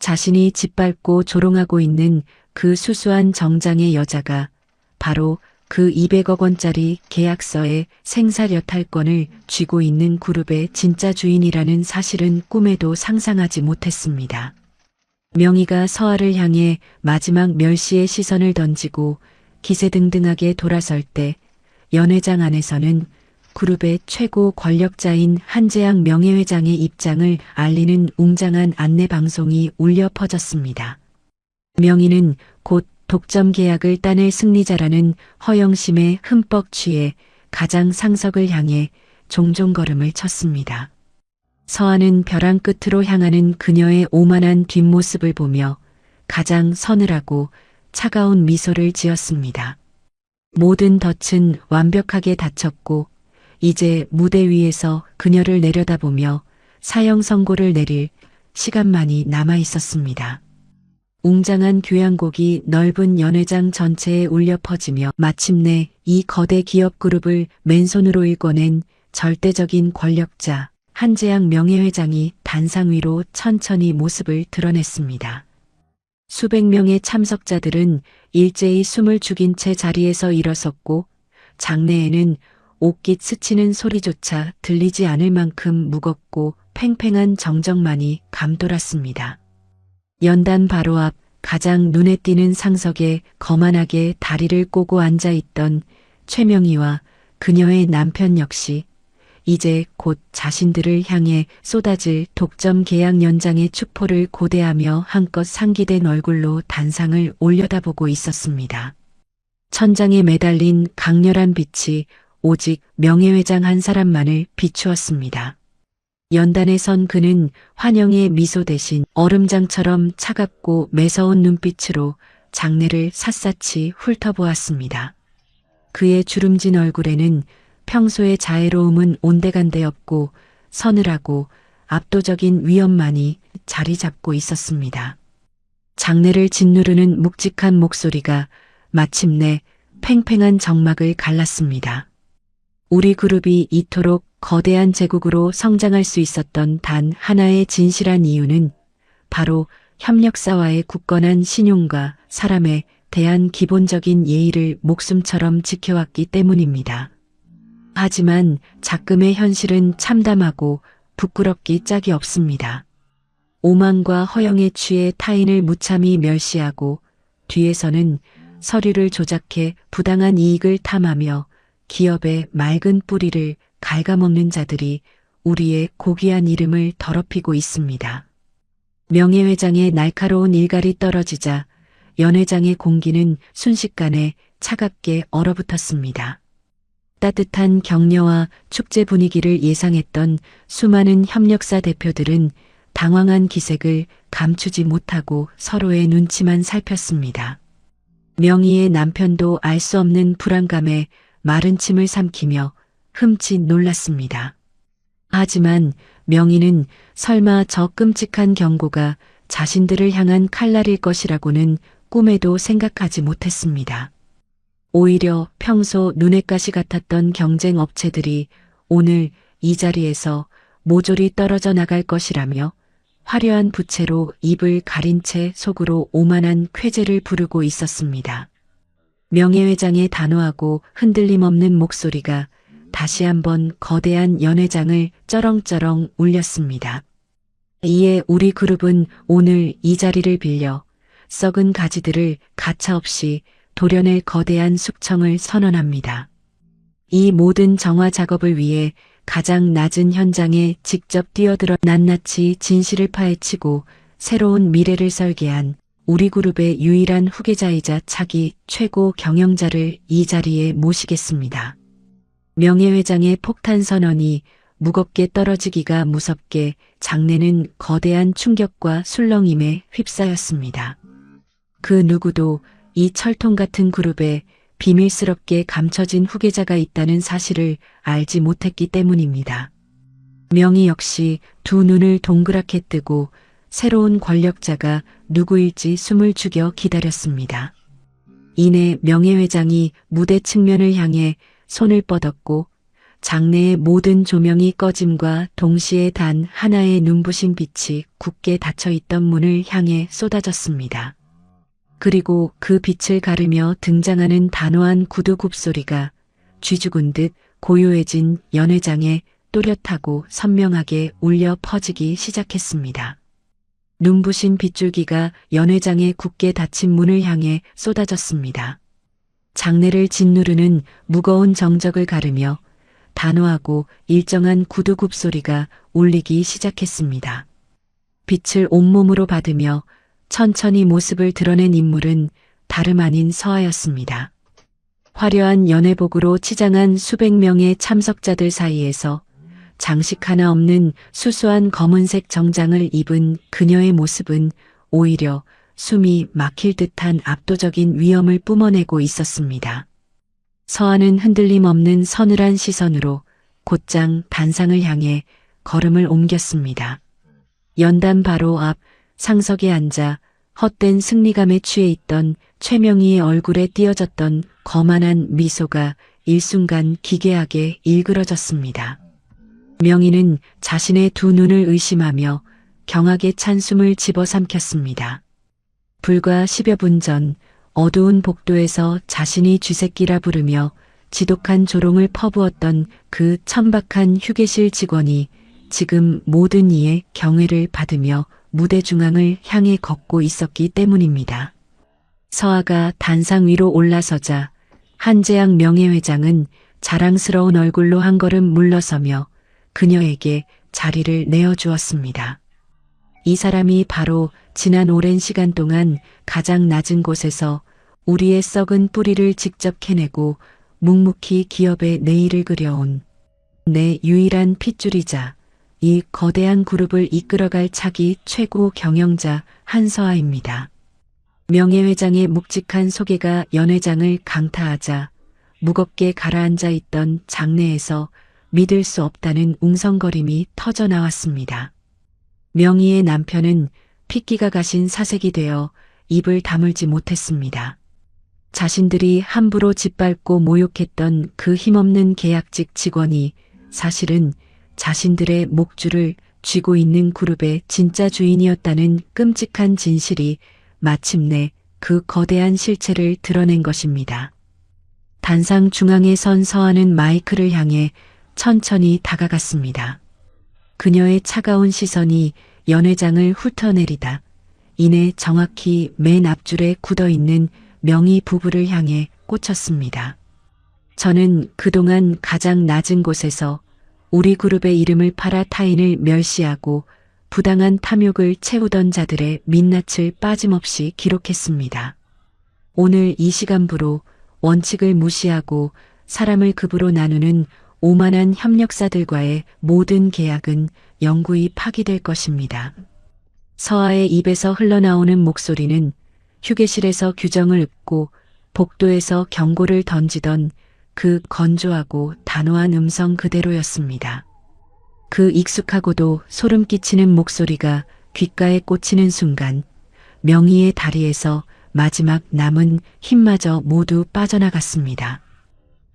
자신이 짓밟고 조롱하고 있는 그 수수한 정장의 여자가 바로 그 200억 원짜리 계약서의 생사여탈권을 쥐고 있는 그룹의 진짜 주인이라는 사실은 꿈에도 상상하지 못했습니다. 명희가 서아를 향해 마지막 멸시의 시선을 던지고 기세등등하게 돌아설 때 연회장 안에서는 그룹의 최고 권력자인 한재양 명예회장의 입장을 알리는 웅장한 안내방송이 울려 퍼졌습니다. 명희는 곧 독점 계약을 따낼 승리자라는 허영심에 흠뻑 취해 가장 상석을 향해 종종 걸음을 쳤습니다. 서아는 벼랑 끝으로 향하는 그녀의 오만한 뒷모습을 보며 가장 서늘하고 차가운 미소를 지었습니다. 모든 덫은 완벽하게 닫혔고 이제 무대 위에서 그녀를 내려다보며 사형 선고를 내릴 시간만이 남아 있었습니다. 웅장한 교향곡이 넓은 연회장 전체에 울려 퍼지며 마침내 이 거대 기업 그룹을 맨손으로 일궈낸 절대적인 권력자 한재양 명예회장이 단상 위로 천천히 모습을 드러냈습니다. 수백 명의 참석자들은 일제히 숨을 죽인 채 자리에서 일어섰고 장내에는 옷깃 스치는 소리조차 들리지 않을 만큼 무겁고 팽팽한 정적만이 감돌았습니다. 연단 바로 앞 가장 눈에 띄는 상석에 거만하게 다리를 꼬고 앉아있던 최명희와 그녀의 남편 역시 이제 곧 자신들을 향해 쏟아질 독점 계약 연장의 축포를 고대하며 한껏 상기된 얼굴로 단상을 올려다보고 있었습니다. 천장에 매달린 강렬한 빛이 오직 명예회장 한 사람만을 비추었습니다. 연단에 선 그는 환영의 미소 대신 얼음장처럼 차갑고 매서운 눈빛으로 장내를 샅샅이 훑어보았습니다. 그의 주름진 얼굴에는 평소의 자애로움은 온데간데 없고 서늘하고 압도적인 위엄만이 자리 잡고 있었습니다. 장내를 짓누르는 묵직한 목소리가 마침내 팽팽한 정막을 갈랐습니다. 우리 그룹이 이토록 거대한 제국으로 성장할 수 있었던 단 하나의 진실한 이유는 바로 협력사와의 굳건한 신용과 사람에 대한 기본적인 예의를 목숨처럼 지켜왔기 때문입니다. 하지만 작금의 현실은 참담하고 부끄럽기 짝이 없습니다. 오만과 허영에 취해 타인을 무참히 멸시하고 뒤에서는 서류를 조작해 부당한 이익을 탐하며 기업의 맑은 뿌리를 갉아먹는 자들이 우리의 고귀한 이름을 더럽히고 있습니다. 명예회장의 날카로운 일갈이 떨어지자 연회장의 공기는 순식간에 차갑게 얼어붙었습니다. 따뜻한 격려와 축제 분위기를 예상했던 수많은 협력사 대표들은 당황한 기색을 감추지 못하고 서로의 눈치만 살폈습니다. 명희의 남편도 알 수 없는 불안감에 마른 침을 삼키며 흠칫 놀랐습니다. 하지만 명희는 설마 저 끔찍한 경고가 자신들을 향한 칼날일 것이라고는 꿈에도 생각하지 못했습니다. 오히려 평소 눈엣 가시 같았던 경쟁 업체들이 오늘 이 자리에서 모조리 떨어져 나갈 것이라며 화려한 부채로 입을 가린 채 속으로 오만한 쾌재를 부르고 있었습니다. 명예회장의 단호하고 흔들림 없는 목소리가 다시 한번 거대한 연회장을 쩌렁쩌렁 울렸습니다. 이에 우리 그룹은 오늘 이 자리를 빌려 썩은 가지들을 가차없이 도려낼 거대한 숙청을 선언합니다. 이 모든 정화 작업을 위해 가장 낮은 현장에 직접 뛰어들어 낱낱이 진실을 파헤치고 새로운 미래를 설계한 우리 그룹의 유일한 후계자이자 차기 최고 경영자를 이 자리에 모시겠습니다. 명예회장의 폭탄 선언이 무겁게 떨어지기가 무섭게 장내는 거대한 충격과 술렁임에 휩싸였습니다. 그 누구도 이 철통 같은 그룹에 비밀스럽게 감춰진 후계자가 있다는 사실을 알지 못했기 때문입니다. 명희 역시 두 눈을 동그랗게 뜨고 새로운 권력자가 누구일지 숨을 죽여 기다렸습니다. 이내 명예회장이 무대 측면을 향해 손을 뻗었고 장내의 모든 조명이 꺼짐과 동시에 단 하나의 눈부신 빛이 굳게 닫혀있던 문을 향해 쏟아졌습니다. 그리고 그 빛을 가르며 등장하는 단호한 구두 굽소리가 쥐죽은 듯 고요해진 연회장에 또렷하고 선명하게 울려 퍼지기 시작했습니다. 눈부신 빗줄기가 연회장의 굳게 닫힌 문을 향해 쏟아졌습니다. 장내를 짓누르는 무거운 정적을 가르며 단호하고 일정한 구두 굽소리가 울리기 시작했습니다. 빛을 온몸으로 받으며 천천히 모습을 드러낸 인물은 다름 아닌 서하였습니다. 화려한 연회복으로 치장한 수백 명의 참석자들 사이에서 장식 하나 없는 수수한 검은색 정장을 입은 그녀의 모습은 오히려 숨이 막힐 듯한 압도적인 위엄을 뿜어내고 있었습니다. 서하는 흔들림 없는 서늘한 시선으로 곧장 단상을 향해 걸음을 옮겼습니다. 연단 바로 앞 상석에 앉아 헛된 승리감에 취해 있던 최명희의 얼굴에 띄어졌던 거만한 미소가 일순간 기괴하게 일그러졌습니다. 명희는 자신의 두 눈을 의심하며 경악에 찬 숨을 집어삼켰습니다. 불과 10여 분 전 어두운 복도에서 자신이 쥐새끼라 부르며 지독한 조롱을 퍼부었던 그 천박한 휴게실 직원이 지금 모든 이의 경애를 받으며 무대 중앙을 향해 걷고 있었기 때문입니다. 서하가 단상 위로 올라서자 한재양 명예회장은 자랑스러운 얼굴로 한 걸음 물러서며 그녀에게 자리를 내어주었습니다. 이 사람이 바로 지난 오랜 시간 동안 가장 낮은 곳에서 우리의 썩은 뿌리를 직접 캐내고 묵묵히 기업의 내일을 그려온 내 유일한 핏줄이자 이 거대한 그룹을 이끌어갈 차기 최고 경영자 한서아입니다. 명예회장의 묵직한 소개가 연회장을 강타하자 무겁게 가라앉아 있던 장내에서 믿을 수 없다는 웅성거림이 터져 나왔습니다. 명희의 남편은 핏기가 가신 사색이 되어 입을 다물지 못했습니다. 자신들이 함부로 짓밟고 모욕했던 그 힘없는 계약직 직원이 사실은 자신들의 목줄을 쥐고 있는 그룹의 진짜 주인이었다는 끔찍한 진실이 마침내 그 거대한 실체를 드러낸 것입니다. 단상 중앙에 선 서아는 마이크를 향해 천천히 다가갔습니다. 그녀의 차가운 시선이 연회장을 훑어내리다 이내 정확히 맨 앞줄에 굳어있는 명희 부부를 향해 꽂혔습니다. 저는 그동안 가장 낮은 곳에서 우리 그룹의 이름을 팔아 타인을 멸시하고 부당한 탐욕을 채우던 자들의 민낯을 빠짐없이 기록했습니다. 오늘 이 시간부로 원칙을 무시하고 사람을 급으로 나누는 오만한 협력사들과의 모든 계약은 영구히 파기될 것입니다. 서아의 입에서 흘러나오는 목소리는 휴게실에서 규정을 읊고 복도에서 경고를 던지던 그 건조하고 단호한 음성 그대로였습니다. 그 익숙하고도 소름 끼치는 목소리가 귓가에 꽂히는 순간 명희의 다리에서 마지막 남은 힘마저 모두 빠져나갔습니다.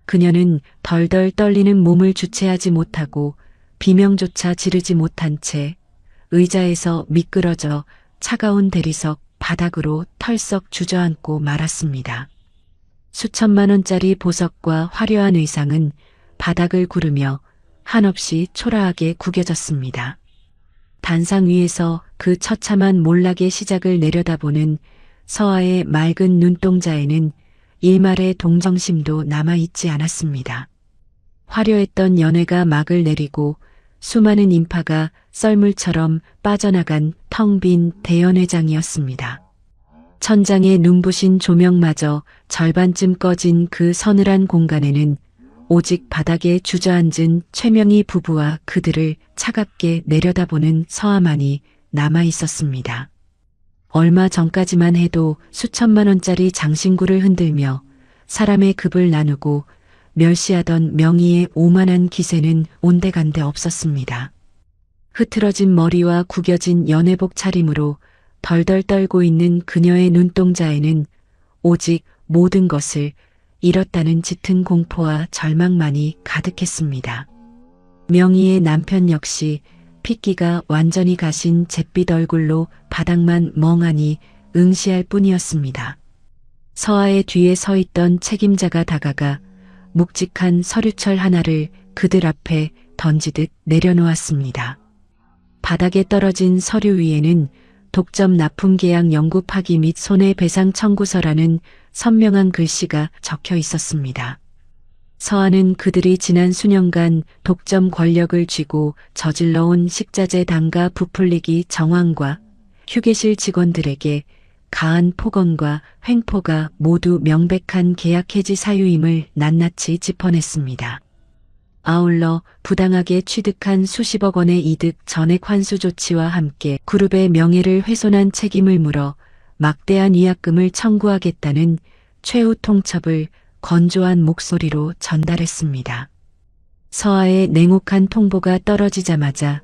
그녀는 덜덜 떨리는 몸을 주체하지 못하고 비명조차 지르지 못한 채 의자에서 미끄러져 차가운 대리석 바닥으로 털썩 주저앉고 말았습니다. 수천만 원짜리 보석과 화려한 의상은 바닥을 구르며 한없이 초라하게 구겨졌습니다. 단상 위에서 그 처참한 몰락의 시작을 내려다보는 서아의 맑은 눈동자에는 일말의 동정심도 남아있지 않았습니다. 화려했던 연회가 막을 내리고 수많은 인파가 썰물처럼 빠져나간 텅 빈 대연회장이었습니다. 천장에 눈부신 조명마저 절반쯤 꺼진 그 서늘한 공간에는 오직 바닥에 주저앉은 최명희 부부와 그들을 차갑게 내려다보는 서아만이 남아 있었습니다. 얼마 전까지만 해도 수천만 원짜리 장신구를 흔들며 사람의 급을 나누고 멸시하던 명희의 오만한 기세는 온데간데 없었습니다. 흐트러진 머리와 구겨진 연회복 차림으로 덜덜 떨고 있는 그녀의 눈동자에는 오직 모든 것을 잃었다는 짙은 공포와 절망만이 가득했습니다. 명희의 남편 역시 핏기가 완전히 가신 잿빛 얼굴로 바닥만 멍하니 응시할 뿐이었습니다. 서아의 뒤에 서 있던 책임자가 다가가 묵직한 서류철 하나를 그들 앞에 던지듯 내려놓았습니다. 바닥에 떨어진 서류 위에는 독점 납품 계약 영구 파기 및 손해배상 청구서라는 선명한 글씨가 적혀 있었습니다. 서아는 그들이 지난 수년간 독점 권력을 쥐고 저질러온 식자재 단가 부풀리기 정황과 휴게실 직원들에게 가한 폭언과 횡포가 모두 명백한 계약 해지 사유임을 낱낱이 짚어냈습니다. 아울러 부당하게 취득한 수십억 원의 이득 전액 환수 조치와 함께 그룹의 명예를 훼손한 책임을 물어 막대한 위약금을 청구하겠다는 최후 통첩을 건조한 목소리로 전달했습니다. 서아의 냉혹한 통보가 떨어지자마자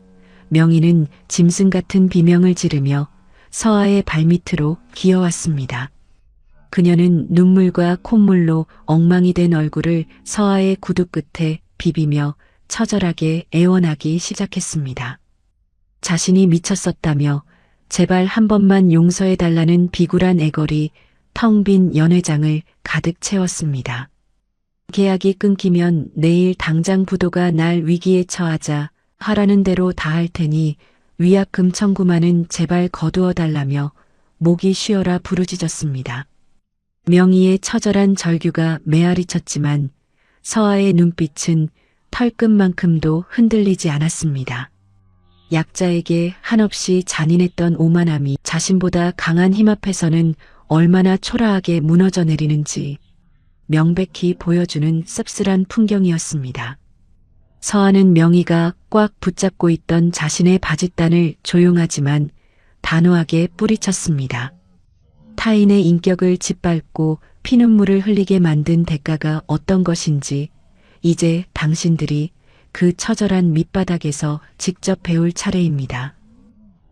명희는 짐승 같은 비명을 지르며 서아의 발밑으로 기어왔습니다. 그녀는 눈물과 콧물로 엉망이 된 얼굴을 서아의 구두 끝에 비비며 처절하게 애원하기 시작했습니다. 자신이 미쳤었다며 제발 한 번만 용서해달라는 비굴한 애걸이 텅 빈 연회장을 가득 채웠습니다. 계약이 끊기면 내일 당장 부도가 날 위기에 처하자 하라는 대로 다 할 테니 위약금 청구만은 제발 거두어달라며 목이 쉬어라 부르짖었습니다. 명희의 처절한 절규가 메아리쳤지만 서아의 눈빛은 털끝만큼도 흔들리지 않았습니다. 약자에게 한없이 잔인했던 오만함이 자신보다 강한 힘 앞에서는 얼마나 초라하게 무너져 내리는지 명백히 보여주는 씁쓸한 풍경이었습니다. 서하는 명희가 꽉 붙잡고 있던 자신의 바짓단을 조용하지만 단호하게 뿌리쳤습니다. 타인의 인격을 짓밟고 피눈물을 흘리게 만든 대가가 어떤 것인지 이제 당신들이 그 처절한 밑바닥에서 직접 배울 차례입니다.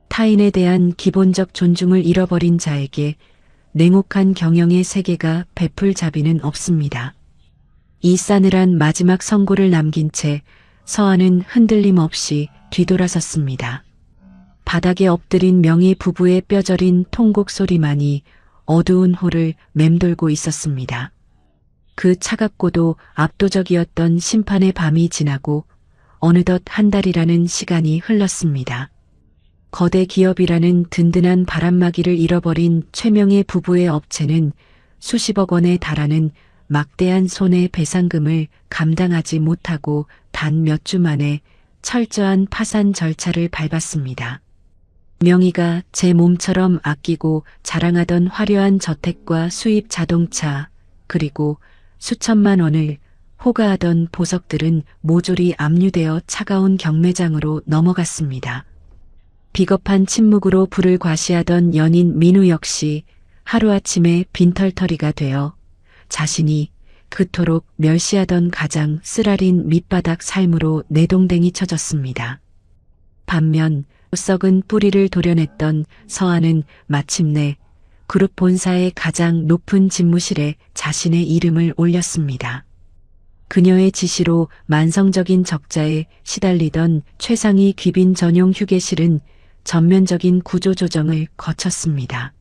타인에 대한 기본적 존중을 잃어버린 자에게 냉혹한 경영의 세계가 베풀 자비는 없습니다. 이 싸늘한 마지막 선고를 남긴 채 서하는 흔들림 없이 뒤돌아섰습니다. 바닥에 엎드린 명희 부부의 뼈저린 통곡 소리만이 어두운 홀을 맴돌고 있었습니다. 그 차갑고도 압도적이었던 심판의 밤이 지나고 어느덧 한 달이라는 시간이 흘렀습니다. 거대 기업이라는 든든한 바람막이를 잃어버린 최명의 부부의 업체는 수십억 원에 달하는 막대한 손해배상금을 감당하지 못하고 단 몇 주 만에 철저한 파산 절차를 밟았습니다. 명희가 제 몸처럼 아끼고 자랑하던 화려한 저택과 수입 자동차 그리고 수천만 원을 호가하던 보석들은 모조리 압류되어 차가운 경매장으로 넘어갔습니다. 비겁한 침묵으로 불을 과시하던 연인 민우 역시 하루아침에 빈털터리가 되어 자신이 그토록 멸시하던 가장 쓰라린 밑바닥 삶으로 내동댕이 쳐졌습니다. 반면 썩은 뿌리를 도려냈던 서하는 마침내 그룹 본사의 가장 높은 집무실에 자신의 이름을 올렸습니다. 그녀의 지시로 만성적인 적자에 시달리던 최상위 귀빈 전용 휴게실은 전면적인 구조조정을 거쳤습니다.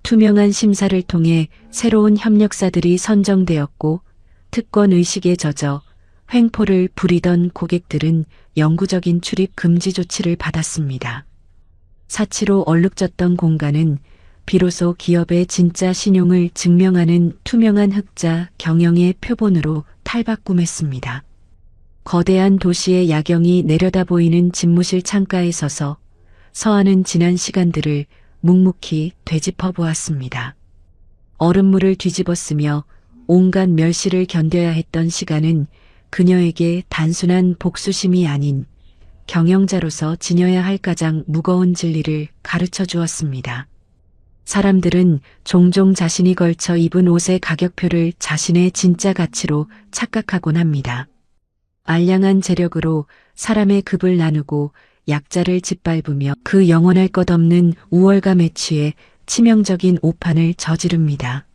투명한 심사를 통해 새로운 협력사들이 선정되었고 특권 의식에 젖어 횡포를 부리던 고객들은 영구적인 출입 금지 조치를 받았습니다. 사치로 얼룩졌던 공간은 비로소 기업의 진짜 신용을 증명하는 투명한 흑자 경영의 표본으로 탈바꿈했습니다. 거대한 도시의 야경이 내려다 보이는 집무실 창가에 서서 서하는 지난 시간들을 묵묵히 되짚어 보았습니다. 얼음물을 뒤집었으며 온갖 멸시를 견뎌야 했던 시간은 그녀에게 단순한 복수심이 아닌 경영자로서 지녀야 할 가장 무거운 진리를 가르쳐 주었습니다. 사람들은 종종 자신이 걸쳐 입은 옷의 가격표를 자신의 진짜 가치로 착각하곤 합니다. 알량한 재력으로 사람의 급을 나누고 약자를 짓밟으며 그 영원할 것 없는 우월감에 취해 치명적인 오판을 저지릅니다.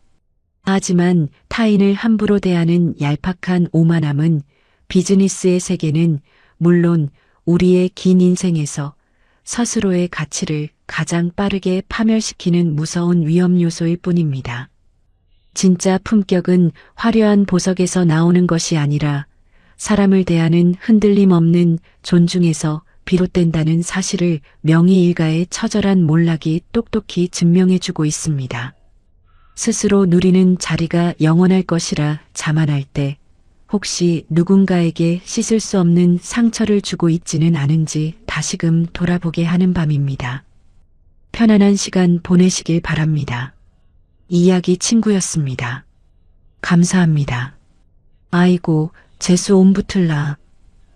하지만 타인을 함부로 대하는 얄팍한 오만함은 비즈니스의 세계는 물론 우리의 긴 인생에서 스스로의 가치를 가장 빠르게 파멸시키는 무서운 위험 요소일 뿐입니다. 진짜 품격은 화려한 보석에서 나오는 것이 아니라 사람을 대하는 흔들림 없는 존중에서 비롯된다는 사실을 명희 일가의 처절한 몰락이 똑똑히 증명해주고 있습니다. 스스로 누리는 자리가 영원할 것이라 자만할 때 혹시 누군가에게 씻을 수 없는 상처를 주고 있지는 않은지 다시금 돌아보게 하는 밤입니다. 편안한 시간 보내시길 바랍니다. 이야기 친구였습니다. 감사합니다. 아이고 재수 옴부틀라.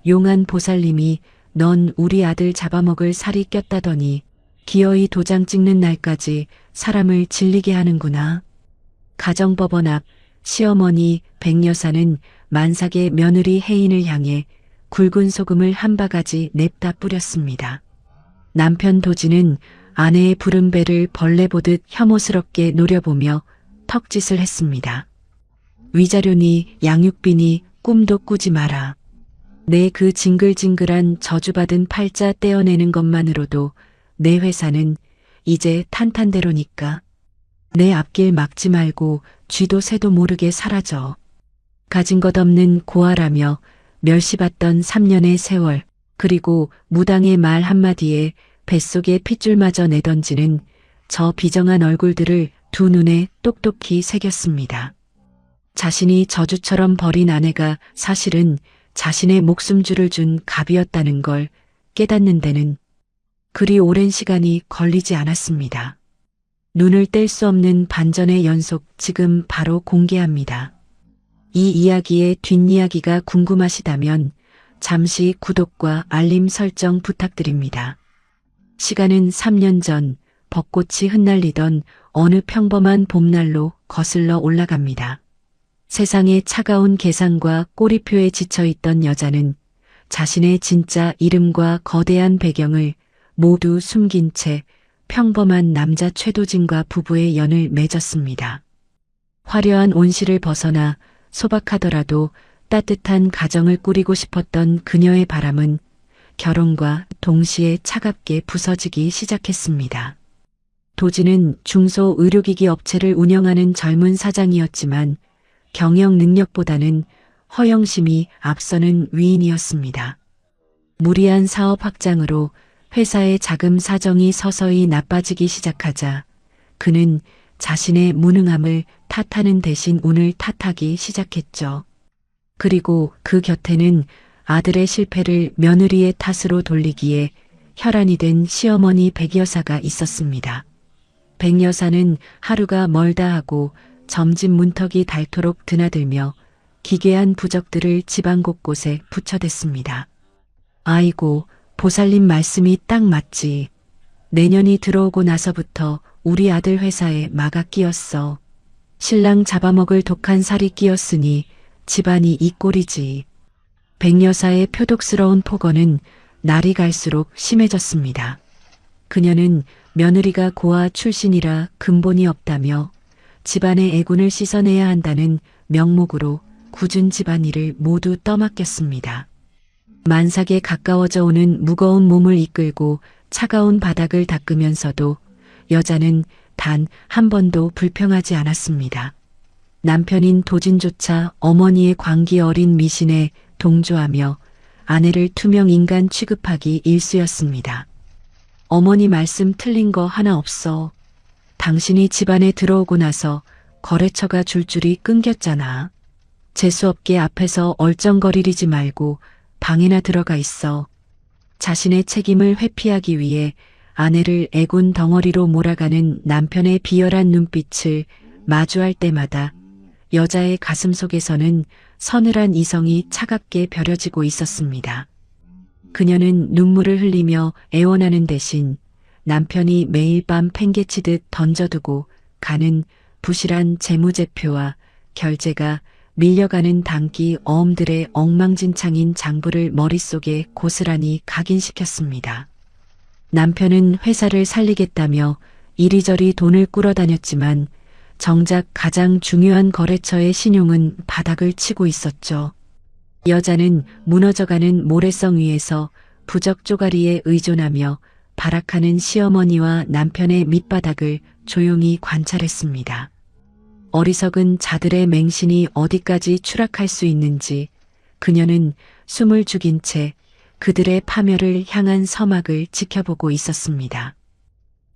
용한 보살님이 넌 우리 아들 잡아먹을 살이 꼈다더니 기어이 도장 찍는 날까지 사람을 질리게 하는구나. 가정법원 앞 시어머니 백여사는 만삭의 며느리 혜인을 향해 굵은 소금을 한 바가지 냅다 뿌렸습니다. 남편 도지는 아내의 부른 배를 벌레 보듯 혐오스럽게 노려보며 턱짓을 했습니다. 위자료니 양육비니 꿈도 꾸지 마라. 내 그 징글징글한 저주받은 팔자 떼어내는 것만으로도 내 회사는 이제 탄탄대로니까 내 앞길 막지 말고 쥐도 새도 모르게 사라져. 가진 것 없는 고아라며 멸시받던 3년의 세월 그리고 무당의 말 한마디에 뱃속에 핏줄마저 내던지는 저 비정한 얼굴들을 두 눈에 똑똑히 새겼습니다. 자신이 저주처럼 버린 아내가 사실은 자신의 목숨줄을 준 갑이었다는 걸 깨닫는 데는 그리 오랜 시간이 걸리지 않았습니다. 눈을 뗄 수 없는 반전의 연속 지금 바로 공개합니다. 이 이야기의 뒷이야기가 궁금하시다면 잠시 구독과 알림 설정 부탁드립니다. 시간은 3년 전 벚꽃이 흩날리던 어느 평범한 봄날로 거슬러 올라갑니다. 세상의 차가운 계산과 꼬리표에 지쳐있던 여자는 자신의 진짜 이름과 거대한 배경을 모두 숨긴 채 평범한 남자 최도진과 부부의 연을 맺었습니다. 화려한 온실을 벗어나 소박하더라도 따뜻한 가정을 꾸리고 싶었던 그녀의 바람은 결혼과 동시에 차갑게 부서지기 시작했습니다. 도진은 중소의료기기 업체를 운영하는 젊은 사장이었지만 경영 능력보다는 허영심이 앞서는 위인이었습니다. 무리한 사업 확장으로 회사의 자금 사정이 서서히 나빠지기 시작하자 그는 자신의 무능함을 탓하는 대신 운을 탓하기 시작했죠. 그리고 그 곁에는 아들의 실패를 며느리의 탓으로 돌리기에 혈안이 된 시어머니 백여사가 있었습니다. 백여사는 하루가 멀다 하고 점집 문턱이 닳도록 드나들며 기괴한 부적들을 집안 곳곳에 붙여댔습니다. 아이고, 보살님 말씀이 딱 맞지. 내년이 들어오고 나서부터 우리 아들 회사에 마가 끼었어. 신랑 잡아먹을 독한 살이 끼었으니 집안이 이 꼴이지. 백여사의 표독스러운 폭언은 날이 갈수록 심해졌습니다. 그녀는 며느리가 고아 출신이라 근본이 없다며 집안의 애군을 씻어내야 한다는 명목으로 굳은 집안일을 모두 떠맡겼습니다. 만삭에 가까워져 오는 무거운 몸을 이끌고 차가운 바닥을 닦으면서도 여자는 단 한 번도 불평하지 않았습니다. 남편인 도진조차 어머니의 광기 어린 미신에 동조하며 아내를 투명 인간 취급하기 일쑤였습니다. 어머니 말씀 틀린 거 하나 없어. 당신이 집안에 들어오고 나서 거래처가 줄줄이 끊겼잖아. 재수없게 앞에서 얼쩡거리지 말고 방이나 들어가 있어. 자신의 책임을 회피하기 위해 아내를 애군 덩어리로 몰아가는 남편의 비열한 눈빛을 마주할 때마다 여자의 가슴 속에서는 서늘한 이성이 차갑게 벼려지고 있었습니다. 그녀는 눈물을 흘리며 애원하는 대신 남편이 매일 밤 팽개치듯 던져두고 가는 부실한 재무제표와 결제가 밀려가는 단기 어음들의 엉망진창인 장부를 머릿속에 고스란히 각인시켰습니다. 남편은 회사를 살리겠다며 이리저리 돈을 꾸러다녔지만 정작 가장 중요한 거래처의 신용은 바닥을 치고 있었죠. 여자는 무너져가는 모래성 위에서 부적 쪼가리에 의존하며 발악하는 시어머니와 남편의 밑바닥을 조용히 관찰했습니다. 어리석은 자들의 맹신이 어디까지 추락할 수 있는지 그녀는 숨을 죽인 채 그들의 파멸을 향한 서막을 지켜보고 있었습니다.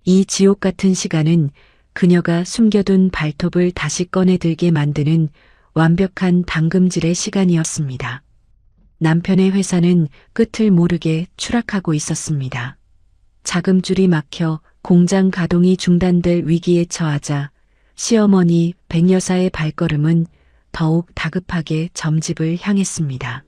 이 지옥 같은 시간은 그녀가 숨겨둔 발톱을 다시 꺼내들게 만드는 완벽한 당금질의 시간이었습니다. 남편의 회사는 끝을 모르게 추락하고 있었습니다. 자금줄이 막혀 공장 가동이 중단될 위기에 처하자 시어머니 백여사의 발걸음은 더욱 다급하게 점집을 향했습니다.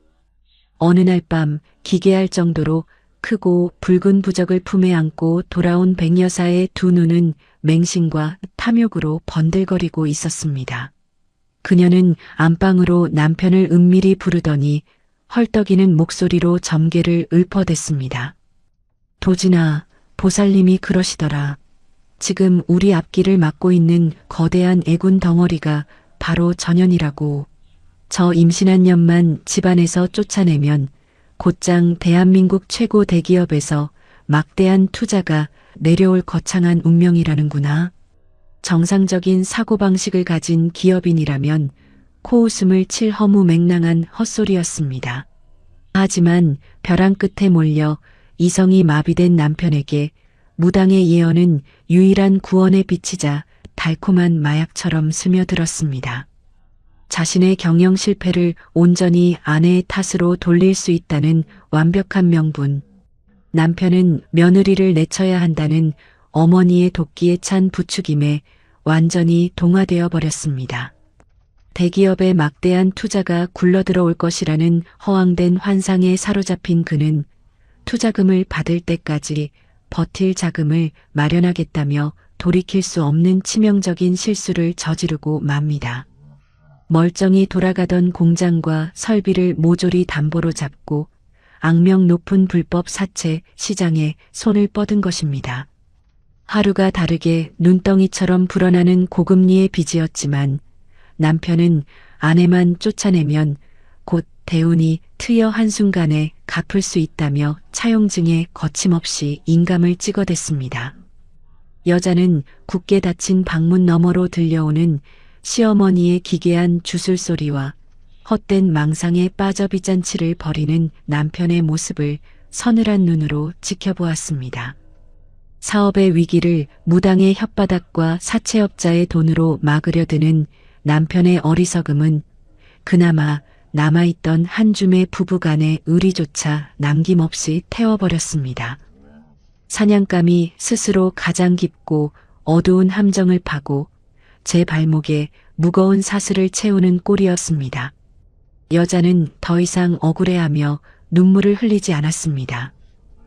어느 날 밤 기괴할 정도로 크고 붉은 부적을 품에 안고 돌아온 백여사의 두 눈은 맹신과 탐욕으로 번들거리고 있었습니다. 그녀는 안방으로 남편을 은밀히 부르더니 헐떡이는 목소리로 점괘를 읊어댔습니다. 도진아, 보살님이 그러시더라. 지금 우리 앞길을 막고 있는 거대한 애군 덩어리가 바로 전현이라고. 저 임신한 년만 집안에서 쫓아내면 곧장 대한민국 최고 대기업에서 막대한 투자가 내려올 거창한 운명이라는구나. 정상적인 사고방식을 가진 기업인이라면 코웃음을 칠 허무맹랑한 헛소리였습니다. 하지만 벼랑 끝에 몰려 이성이 마비된 남편에게 무당의 예언은 유일한 구원의 빛이자 달콤한 마약처럼 스며들었습니다. 자신의 경영 실패를 온전히 아내의 탓으로 돌릴 수 있다는 완벽한 명분. 남편은 며느리를 내쳐야 한다는 어머니의 도끼에 찬 부추김에 완전히 동화되어 버렸습니다. 대기업의 막대한 투자가 굴러들어올 것이라는 허황된 환상에 사로잡힌 그는 투자금을 받을 때까지 버틸 자금을 마련하겠다며 돌이킬 수 없는 치명적인 실수를 저지르고 맙니다. 멀쩡히 돌아가던 공장과 설비를 모조리 담보로 잡고 악명 높은 불법 사채 시장에 손을 뻗은 것입니다. 하루가 다르게 눈덩이처럼 불어나는 고금리의 빚이었지만 남편은 아내만 쫓아내면 곧 대운이 트여 한순간에 갚을 수 있다며 차용증에 거침없이 인감을 찍어댔습니다. 여자는 굳게 닫힌 방문 너머로 들려오는 시어머니의 기괴한 주술소리와 헛된 망상에 빠져 빚잔치를 벌이는 남편의 모습을 서늘한 눈으로 지켜보았습니다. 사업의 위기를 무당의 혓바닥과 사채업자의 돈으로 막으려 드는 남편의 어리석음은 그나마 남아있던 한 줌의 부부간의 의리조차 남김없이 태워버렸습니다. 사냥감이 스스로 가장 깊고 어두운 함정을 파고 제 발목에 무거운 사슬을 채우는 꼴이었습니다. 여자는 더 이상 억울해하며 눈물을 흘리지 않았습니다.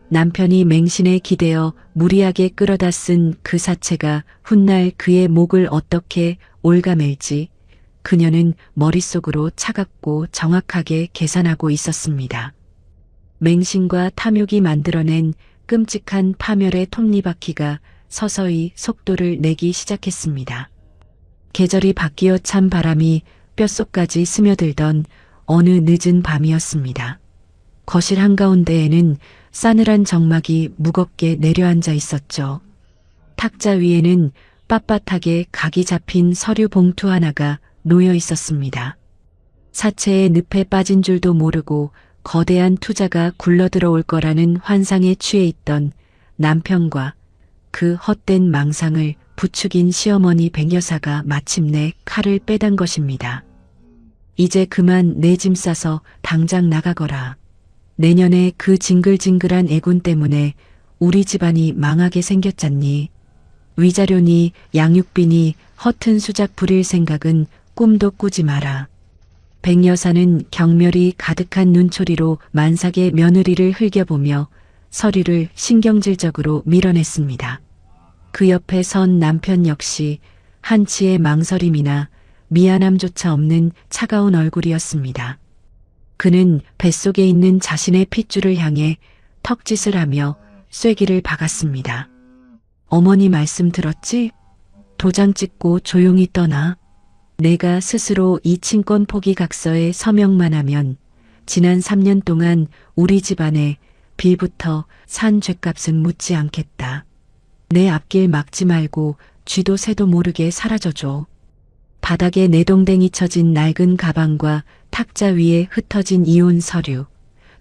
남편이 맹신에 기대어 무리하게 끌어다 쓴 그 사체가 훗날 그의 목을 어떻게 올가맬지 그녀는 머릿속으로 차갑고 정확하게 계산하고 있었습니다. 맹신과 탐욕이 만들어낸 끔찍한 파멸의 톱니바퀴가 서서히 속도를 내기 시작했습니다. 계절이 바뀌어 찬 바람이 뼛속까지 스며들던 어느 늦은 밤이었습니다. 거실 한가운데에는 싸늘한 정막이 무겁게 내려앉아 있었죠. 탁자 위에는 빳빳하게 각이 잡힌 서류 봉투 하나가 놓여 있었습니다. 사채의 늪에 빠진 줄도 모르고 거대한 투자가 굴러들어올 거라는 환상에 취해 있던 남편과 그 헛된 망상을 부추긴 시어머니 백여사가 마침내 칼을 빼단 것입니다. 이제 그만 내 짐 싸서 당장 나가거라. 내년에 그 징글징글한 애군 때문에 우리 집안이 망하게 생겼잖니. 위자료니 양육비니 허튼 수작 부릴 생각은 꿈도 꾸지 마라. 백여사는 경멸이 가득한 눈초리로 만삭의 며느리를 흘겨보며 서류를 신경질적으로 밀어냈습니다. 그 옆에 선 남편 역시 한치의 망설임이나 미안함조차 없는 차가운 얼굴이었습니다. 그는 뱃속에 있는 자신의 핏줄을 향해 턱짓을 하며 쐐기를 박았습니다. 어머니 말씀 들었지? 도장 찍고 조용히 떠나. 내가 스스로 이 친권 포기 각서에 서명만 하면 지난 3년 동안 우리 집안에 빌부터 산 죗값은 묻지 않겠다. 내 앞길 막지 말고 쥐도 새도 모르게 사라져줘. 바닥에 내동댕이 쳐진 낡은 가방과 탁자 위에 흩어진 이혼 서류,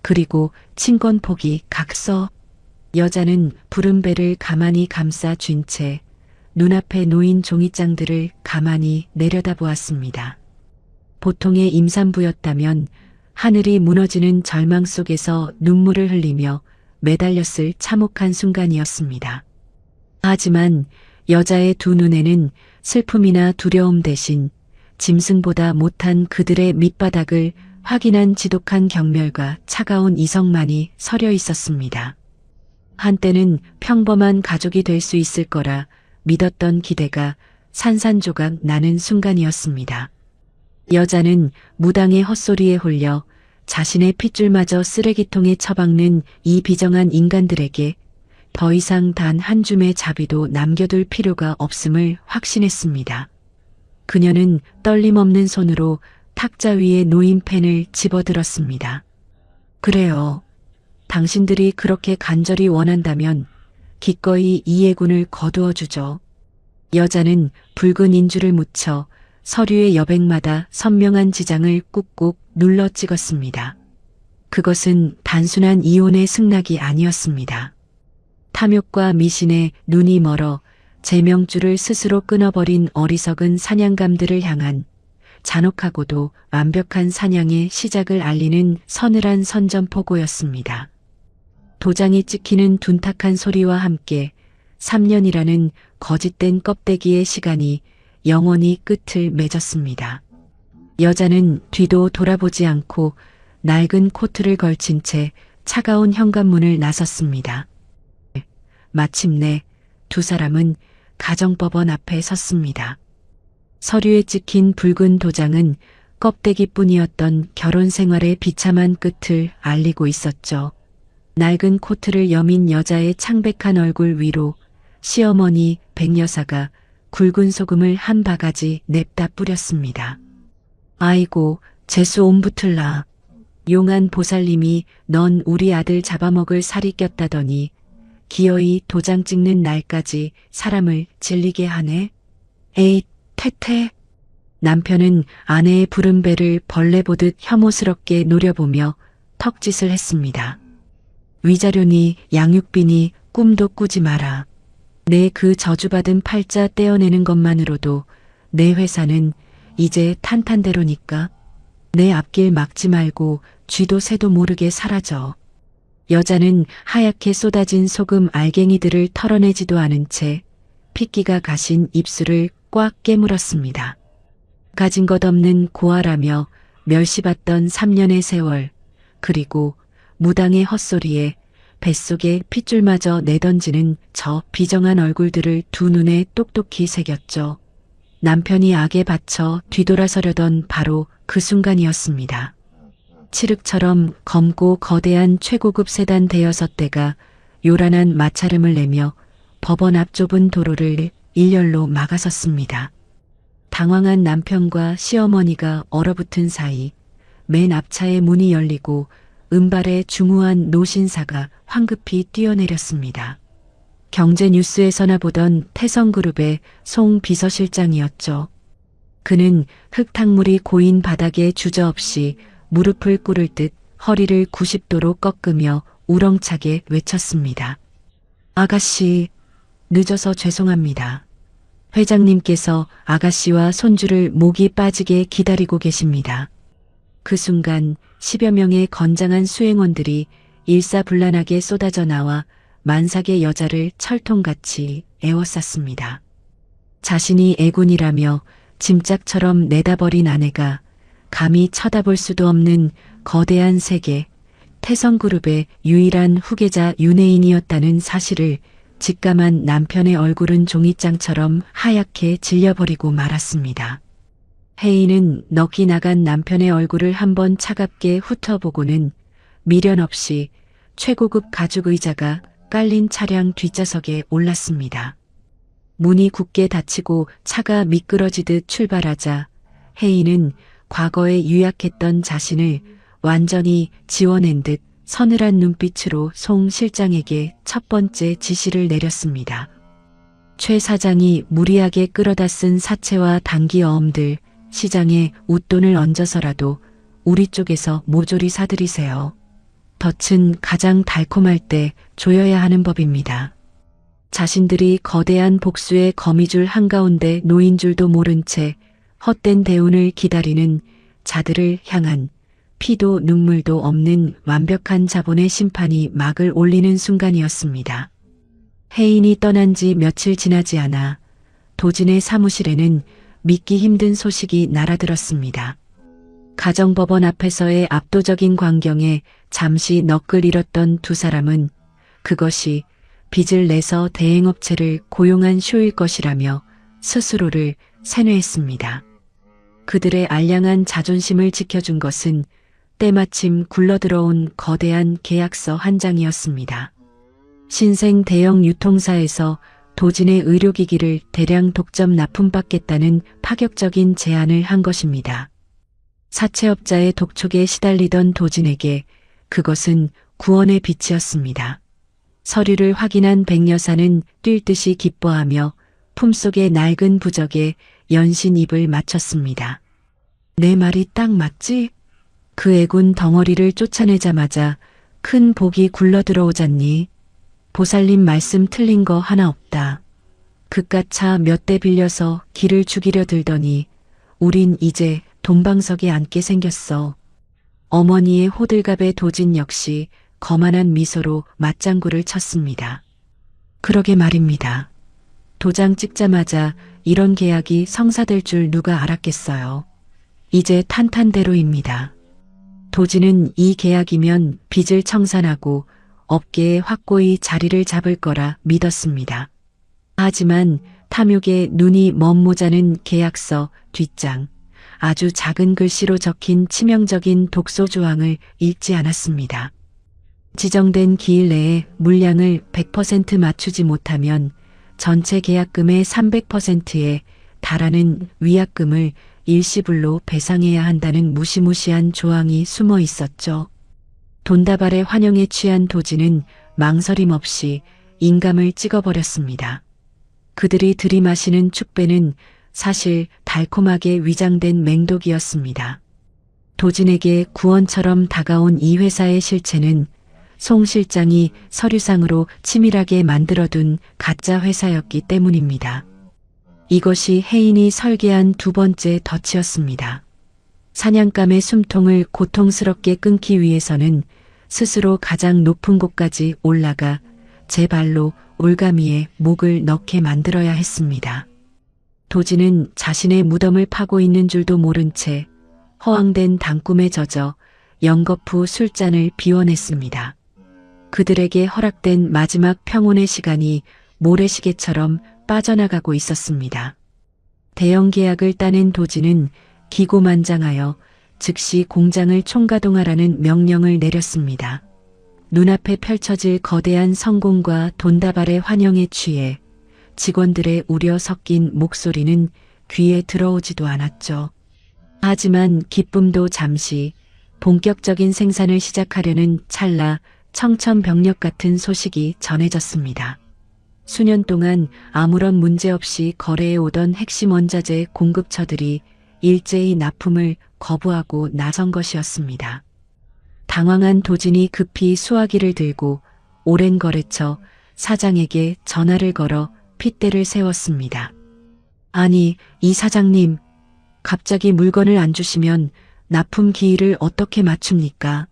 그리고 친권 포기 각서. 여자는 푸른 배를 가만히 감싸 쥔 채 눈앞에 놓인 종이장들을 가만히 내려다보았습니다. 보통의 임산부였다면 하늘이 무너지는 절망 속에서 눈물을 흘리며 매달렸을 참혹한 순간이었습니다. 하지만 여자의 두 눈에는 슬픔이나 두려움 대신 짐승보다 못한 그들의 밑바닥을 확인한 지독한 경멸과 차가운 이성만이 서려 있었습니다. 한때는 평범한 가족이 될 수 있을 거라 믿었던 기대가 산산조각 나는 순간이었습니다. 여자는 무당의 헛소리에 홀려 자신의 핏줄마저 쓰레기통에 처박는 이 비정한 인간들에게 더 이상 단 한 줌의 자비도 남겨둘 필요가 없음을 확신했습니다. 그녀는 떨림 없는 손으로 탁자 위에 놓인 펜을 집어들었습니다. 그래요. 당신들이 그렇게 간절히 원한다면 기꺼이 이 애군을 거두어 주죠. 여자는 붉은 인주를 묻혀 서류의 여백마다 선명한 지장을 꾹꾹 눌러 찍었습니다. 그것은 단순한 이혼의 승낙이 아니었습니다. 탐욕과 미신에 눈이 멀어 제명줄을 스스로 끊어버린 어리석은 사냥감들을 향한 잔혹하고도 완벽한 사냥의 시작을 알리는 서늘한 선전포고였습니다. 도장이 찍히는 둔탁한 소리와 함께 3년이라는 거짓된 껍데기의 시간이 영원히 끝을 맺었습니다. 여자는 뒤도 돌아보지 않고 낡은 코트를 걸친 채 차가운 현관문을 나섰습니다. 마침내 두 사람은 가정법원 앞에 섰습니다. 서류에 찍힌 붉은 도장은 껍데기뿐이었던 결혼 생활의 비참한 끝을 알리고 있었죠. 낡은 코트를 여민 여자의 창백한 얼굴 위로 시어머니 백여사가 굵은 소금을 한 바가지 냅다 뿌렸습니다. 아이고, 재수 옴붙을라. 용한 보살님이 넌 우리 아들 잡아먹을 살이 꼈다더니 기어이 도장 찍는 날까지 사람을 질리게 하네. 에잇, 태태. 남편은 아내의 부른 배를 벌레 보듯 혐오스럽게 노려보며 턱짓을 했습니다. 위자료니 양육비니 꿈도 꾸지 마라. 내 그 저주받은 팔자 떼어내는 것만으로도 내 회사는 이제 탄탄대로니까 내 앞길 막지 말고 쥐도 새도 모르게 사라져. 여자는 하얗게 쏟아진 소금 알갱이들을 털어내지도 않은 채 핏기가 가신 입술을 꽉 깨물었습니다. 가진 것 없는 고아라며 멸시받던 3년의 세월, 그리고 무당의 헛소리에 뱃속에 핏줄마저 내던지는 저 비정한 얼굴들을 두 눈에 똑똑히 새겼죠. 남편이 악에 받쳐 뒤돌아서려던 바로 그 순간이었습니다. 칠흑처럼 검고 거대한 최고급 세단 대여섯 대가 요란한 마찰음을 내며 법원 앞 좁은 도로를 일렬로 막아섰습니다. 당황한 남편과 시어머니가 얼어붙은 사이 맨 앞차의 문이 열리고 은발의 중후한 노신사가 황급히 뛰어내렸습니다. 경제뉴스에서나 보던 태성그룹의 송 비서실장이었죠. 그는 흙탕물이 고인 바닥에 주저없이 무릎을 꿇을 듯 허리를 90도로 꺾으며 우렁차게 외쳤습니다. 아가씨, 늦어서 죄송합니다. 회장님께서 아가씨와 손주를 목이 빠지게 기다리고 계십니다. 그 순간 10여 명의 건장한 수행원들이 일사불란하게 쏟아져 나와 만삭의 여자를 철통같이 에워쌌습니다. 자신이 애군이라며 짐짝처럼 내다버린 아내가 감히 쳐다볼 수도 없는 거대한 세계, 태성그룹의 유일한 후계자 윤혜인이었다는 사실을 직감한 남편의 얼굴은 종이장처럼 하얗게 질려버리고 말았습니다. 혜인은 넋이 나간 남편의 얼굴을 한번 차갑게 훑어보고는 미련 없이 최고급 가죽 의자가 깔린 차량 뒷좌석에 올랐습니다. 문이 굳게 닫히고 차가 미끄러지듯 출발하자 혜인은 과거에 유약했던 자신을 완전히 지워낸 듯 서늘한 눈빛으로 송 실장에게 첫 번째 지시를 내렸습니다. 최 사장이 무리하게 끌어다 쓴 사채와 단기 어음들 시장에 웃돈을 얹어서라도 우리 쪽에서 모조리 사들이세요. 덫은 가장 달콤할 때 조여야 하는 법입니다. 자신들이 거대한 복수의 거미줄 한가운데 놓인 줄도 모른 채 헛된 대운을 기다리는 자들을 향한 피도 눈물도 없는 완벽한 자본의 심판이 막을 올리는 순간이었습니다. 혜인이 떠난 지 며칠 지나지 않아 도진의 사무실에는 믿기 힘든 소식이 날아들었습니다. 가정법원 앞에서의 압도적인 광경에 잠시 넋을 잃었던 두 사람은 그것이 빚을 내서 대행업체를 고용한 쇼일 것이라며 스스로를 세뇌했습니다. 그들의 알량한 자존심을 지켜준 것은 때마침 굴러들어온 거대한 계약서 한 장이었습니다. 신생 대형 유통사에서 도진의 의료기기를 대량 독점 납품받겠다는 파격적인 제안을 한 것입니다. 사채업자의 독촉에 시달리던 도진에게 그것은 구원의 빛이었습니다. 서류를 확인한 백여사는 뛸 듯이 기뻐하며 품속의 낡은 부적에 연신 입을 맞췄습니다. 내 말이 딱 맞지? 그 애군 덩어리를 쫓아내자마자 큰 복이 굴러들어오잖니. 보살님 말씀 틀린 거 하나 없다. 그깟 차 몇 대 빌려서 길을 죽이려 들더니 우린 이제 돈방석에 앉게 생겼어. 어머니의 호들갑에 도진 역시 거만한 미소로 맞장구를 쳤습니다. 그러게 말입니다. 도장 찍자마자 이런 계약이 성사될 줄 누가 알았겠어요. 이제 탄탄대로입니다. 도지는 이 계약이면 빚을 청산하고 업계에 확고히 자리를 잡을 거라 믿었습니다. 하지만 탐욕에 눈이 먼모자는 계약서 뒷장, 아주 작은 글씨로 적힌 치명적인 독소 조항을 읽지 않았습니다. 지정된 기일 내에 물량을 100% 맞추지 못하면 전체 계약금의 300%에 달하는 위약금을 일시불로 배상해야 한다는 무시무시한 조항이 숨어 있었죠. 돈다발의 환영에 취한 도지는 망설임 없이 인감을 찍어버렸습니다. 그들이 들이마시는 축배는 사실 달콤하게 위장된 맹독이었습니다. 도진에게 구원처럼 다가온 이 회사의 실체는 송 실장이 서류상으로 치밀하게 만들어둔 가짜 회사였기 때문입니다. 이것이 혜인이 설계한 두 번째 덫이었습니다. 사냥감의 숨통을 고통스럽게 끊기 위해서는 스스로 가장 높은 곳까지 올라가 제 발로 올가미에 목을 넣게 만들어야 했습니다. 도지는 자신의 무덤을 파고 있는 줄도 모른 채 허황된 단꿈에 젖어 연거푸 술잔을 비워냈습니다. 그들에게 허락된 마지막 평온의 시간이 모래시계처럼 빠져나가고 있었습니다. 대형 계약을 따낸 도지는 기고만장하여 즉시 공장을 총가동하라는 명령을 내렸습니다. 눈앞에 펼쳐질 거대한 성공과 돈다발의 환영에 취해 직원들의 우려 섞인 목소리는 귀에 들어오지도 않았죠. 하지만 기쁨도 잠시, 본격적인 생산을 시작하려는 찰나 청천벽력 같은 소식이 전해졌습니다. 수년 동안 아무런 문제 없이 거래해 오던 핵심 원자재 공급처들이 일제히 납품을 거부하고 나선 것이었습니다. 당황한 도진이 급히 수화기를 들고 오랜 거래처 사장에게 전화를 걸어 핏대를 세웠습니다. 아니, 이 사장님, 갑자기 물건을 안 주시면 납품 기일을 어떻게 맞춥니까?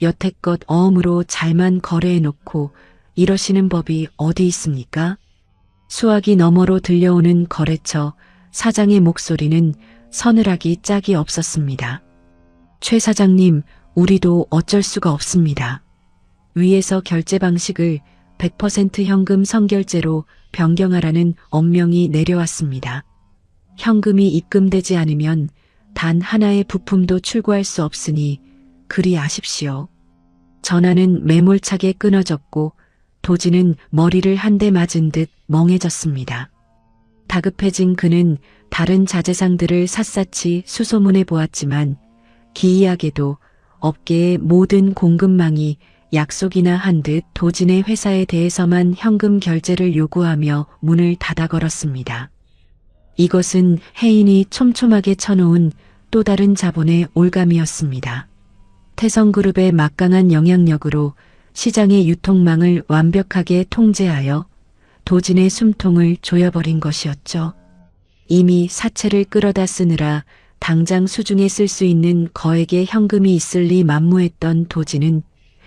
여태껏 어음으로 잘만 거래해놓고 이러시는 법이 어디 있습니까? 수화기 너머로 들려오는 거래처 사장의 목소리는 서늘하기 짝이 없었습니다. 최 사장님, 우리도 어쩔 수가 없습니다. 위에서 결제 방식을 100% 현금 선결제로 변경하라는 엄명이 내려왔습니다. 현금이 입금되지 않으면 단 하나의 부품도 출고할 수 없으니 그리 아십시오. 전화는 매몰차게 끊어졌고 도지는 머리를 한 대 맞은 듯 멍해졌습니다. 다급해진 그는 다른 자재상들을 샅샅이 수소문해 보았지만 기이하게도 업계의 모든 공급망이 약속이나 한 듯 도진의 회사에 대해서만 현금 결제를 요구하며 문을 닫아 걸었습니다. 이것은 혜인이 촘촘하게 쳐놓은 또 다른 자본의 올감이었습니다. 태성그룹의 막강한 영향력으로 시장의 유통망을 완벽하게 통제하여 도진의 숨통을 조여버린 것이었죠. 이미 사채를 끌어다 쓰느라 당장 수중에 쓸 수 있는 거액의 현금이 있을 리 만무했던 도진은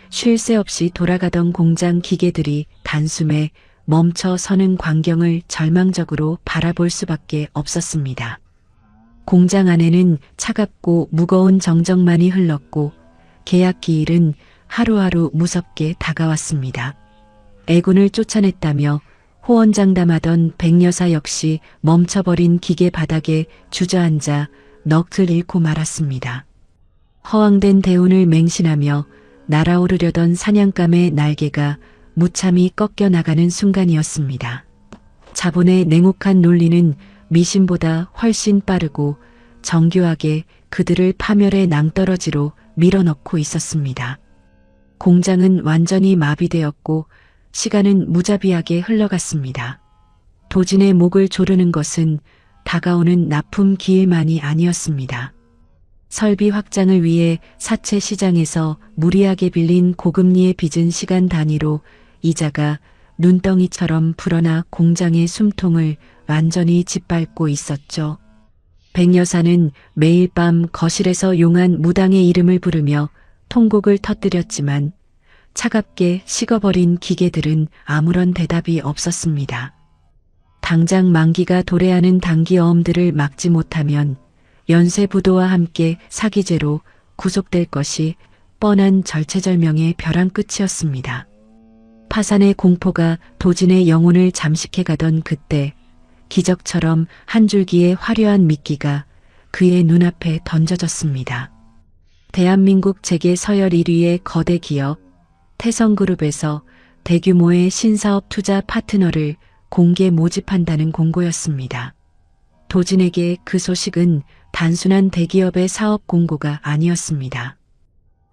쉴 새 없이 돌아가던 공장 기계들이 단숨에 멈춰 서는 광경을 절망적으로 바라볼 수밖에 없었습니다. 공장 안에는 차갑고 무거운 정적만이 흘렀고 계약 기일은 하루하루 무섭게 다가왔습니다. 애군을 쫓아냈다며 호언장담하던 백여사 역시 멈춰버린 기계 바닥에 주저앉아 넋을 잃고 말았습니다. 허황된 대운을 맹신하며 날아오르려던 사냥감의 날개가 무참히 꺾여 나가는 순간이었습니다. 자본의 냉혹한 논리는 미신보다 훨씬 빠르고 정교하게 그들을 파멸의 낭떠러지로 밀어넣고 있었습니다. 공장은 완전히 마비되었고 시간은 무자비하게 흘러갔습니다. 도진의 목을 조르는 것은 다가오는 납품 기일만이 아니었습니다. 설비 확장을 위해 사채 시장에서 무리하게 빌린 고금리에 빚은 시간 단위로 이자가 눈덩이처럼 불어나 공장의 숨통을 완전히 짓밟고 있었죠. 백 여사는 매일 밤 거실에서 용한 무당의 이름을 부르며 통곡을 터뜨렸지만 차갑게 식어버린 기계들은 아무런 대답이 없었습니다. 당장 만기가 도래하는 단기어음들을 막지 못하면 연쇄부도와 함께 사기죄로 구속될 것이 뻔한 절체절명의 벼랑 끝이었습니다. 파산의 공포가 도진의 영혼을 잠식해가던 그때 기적처럼 한 줄기의 화려한 미끼가 그의 눈앞에 던져졌습니다. 대한민국 재계 서열 1위의 거대 기업 태성그룹에서 대규모의 신사업 투자 파트너를 공개 모집한다는 공고였습니다. 도진에게 그 소식은 단순한 대기업의 사업 공고가 아니었습니다.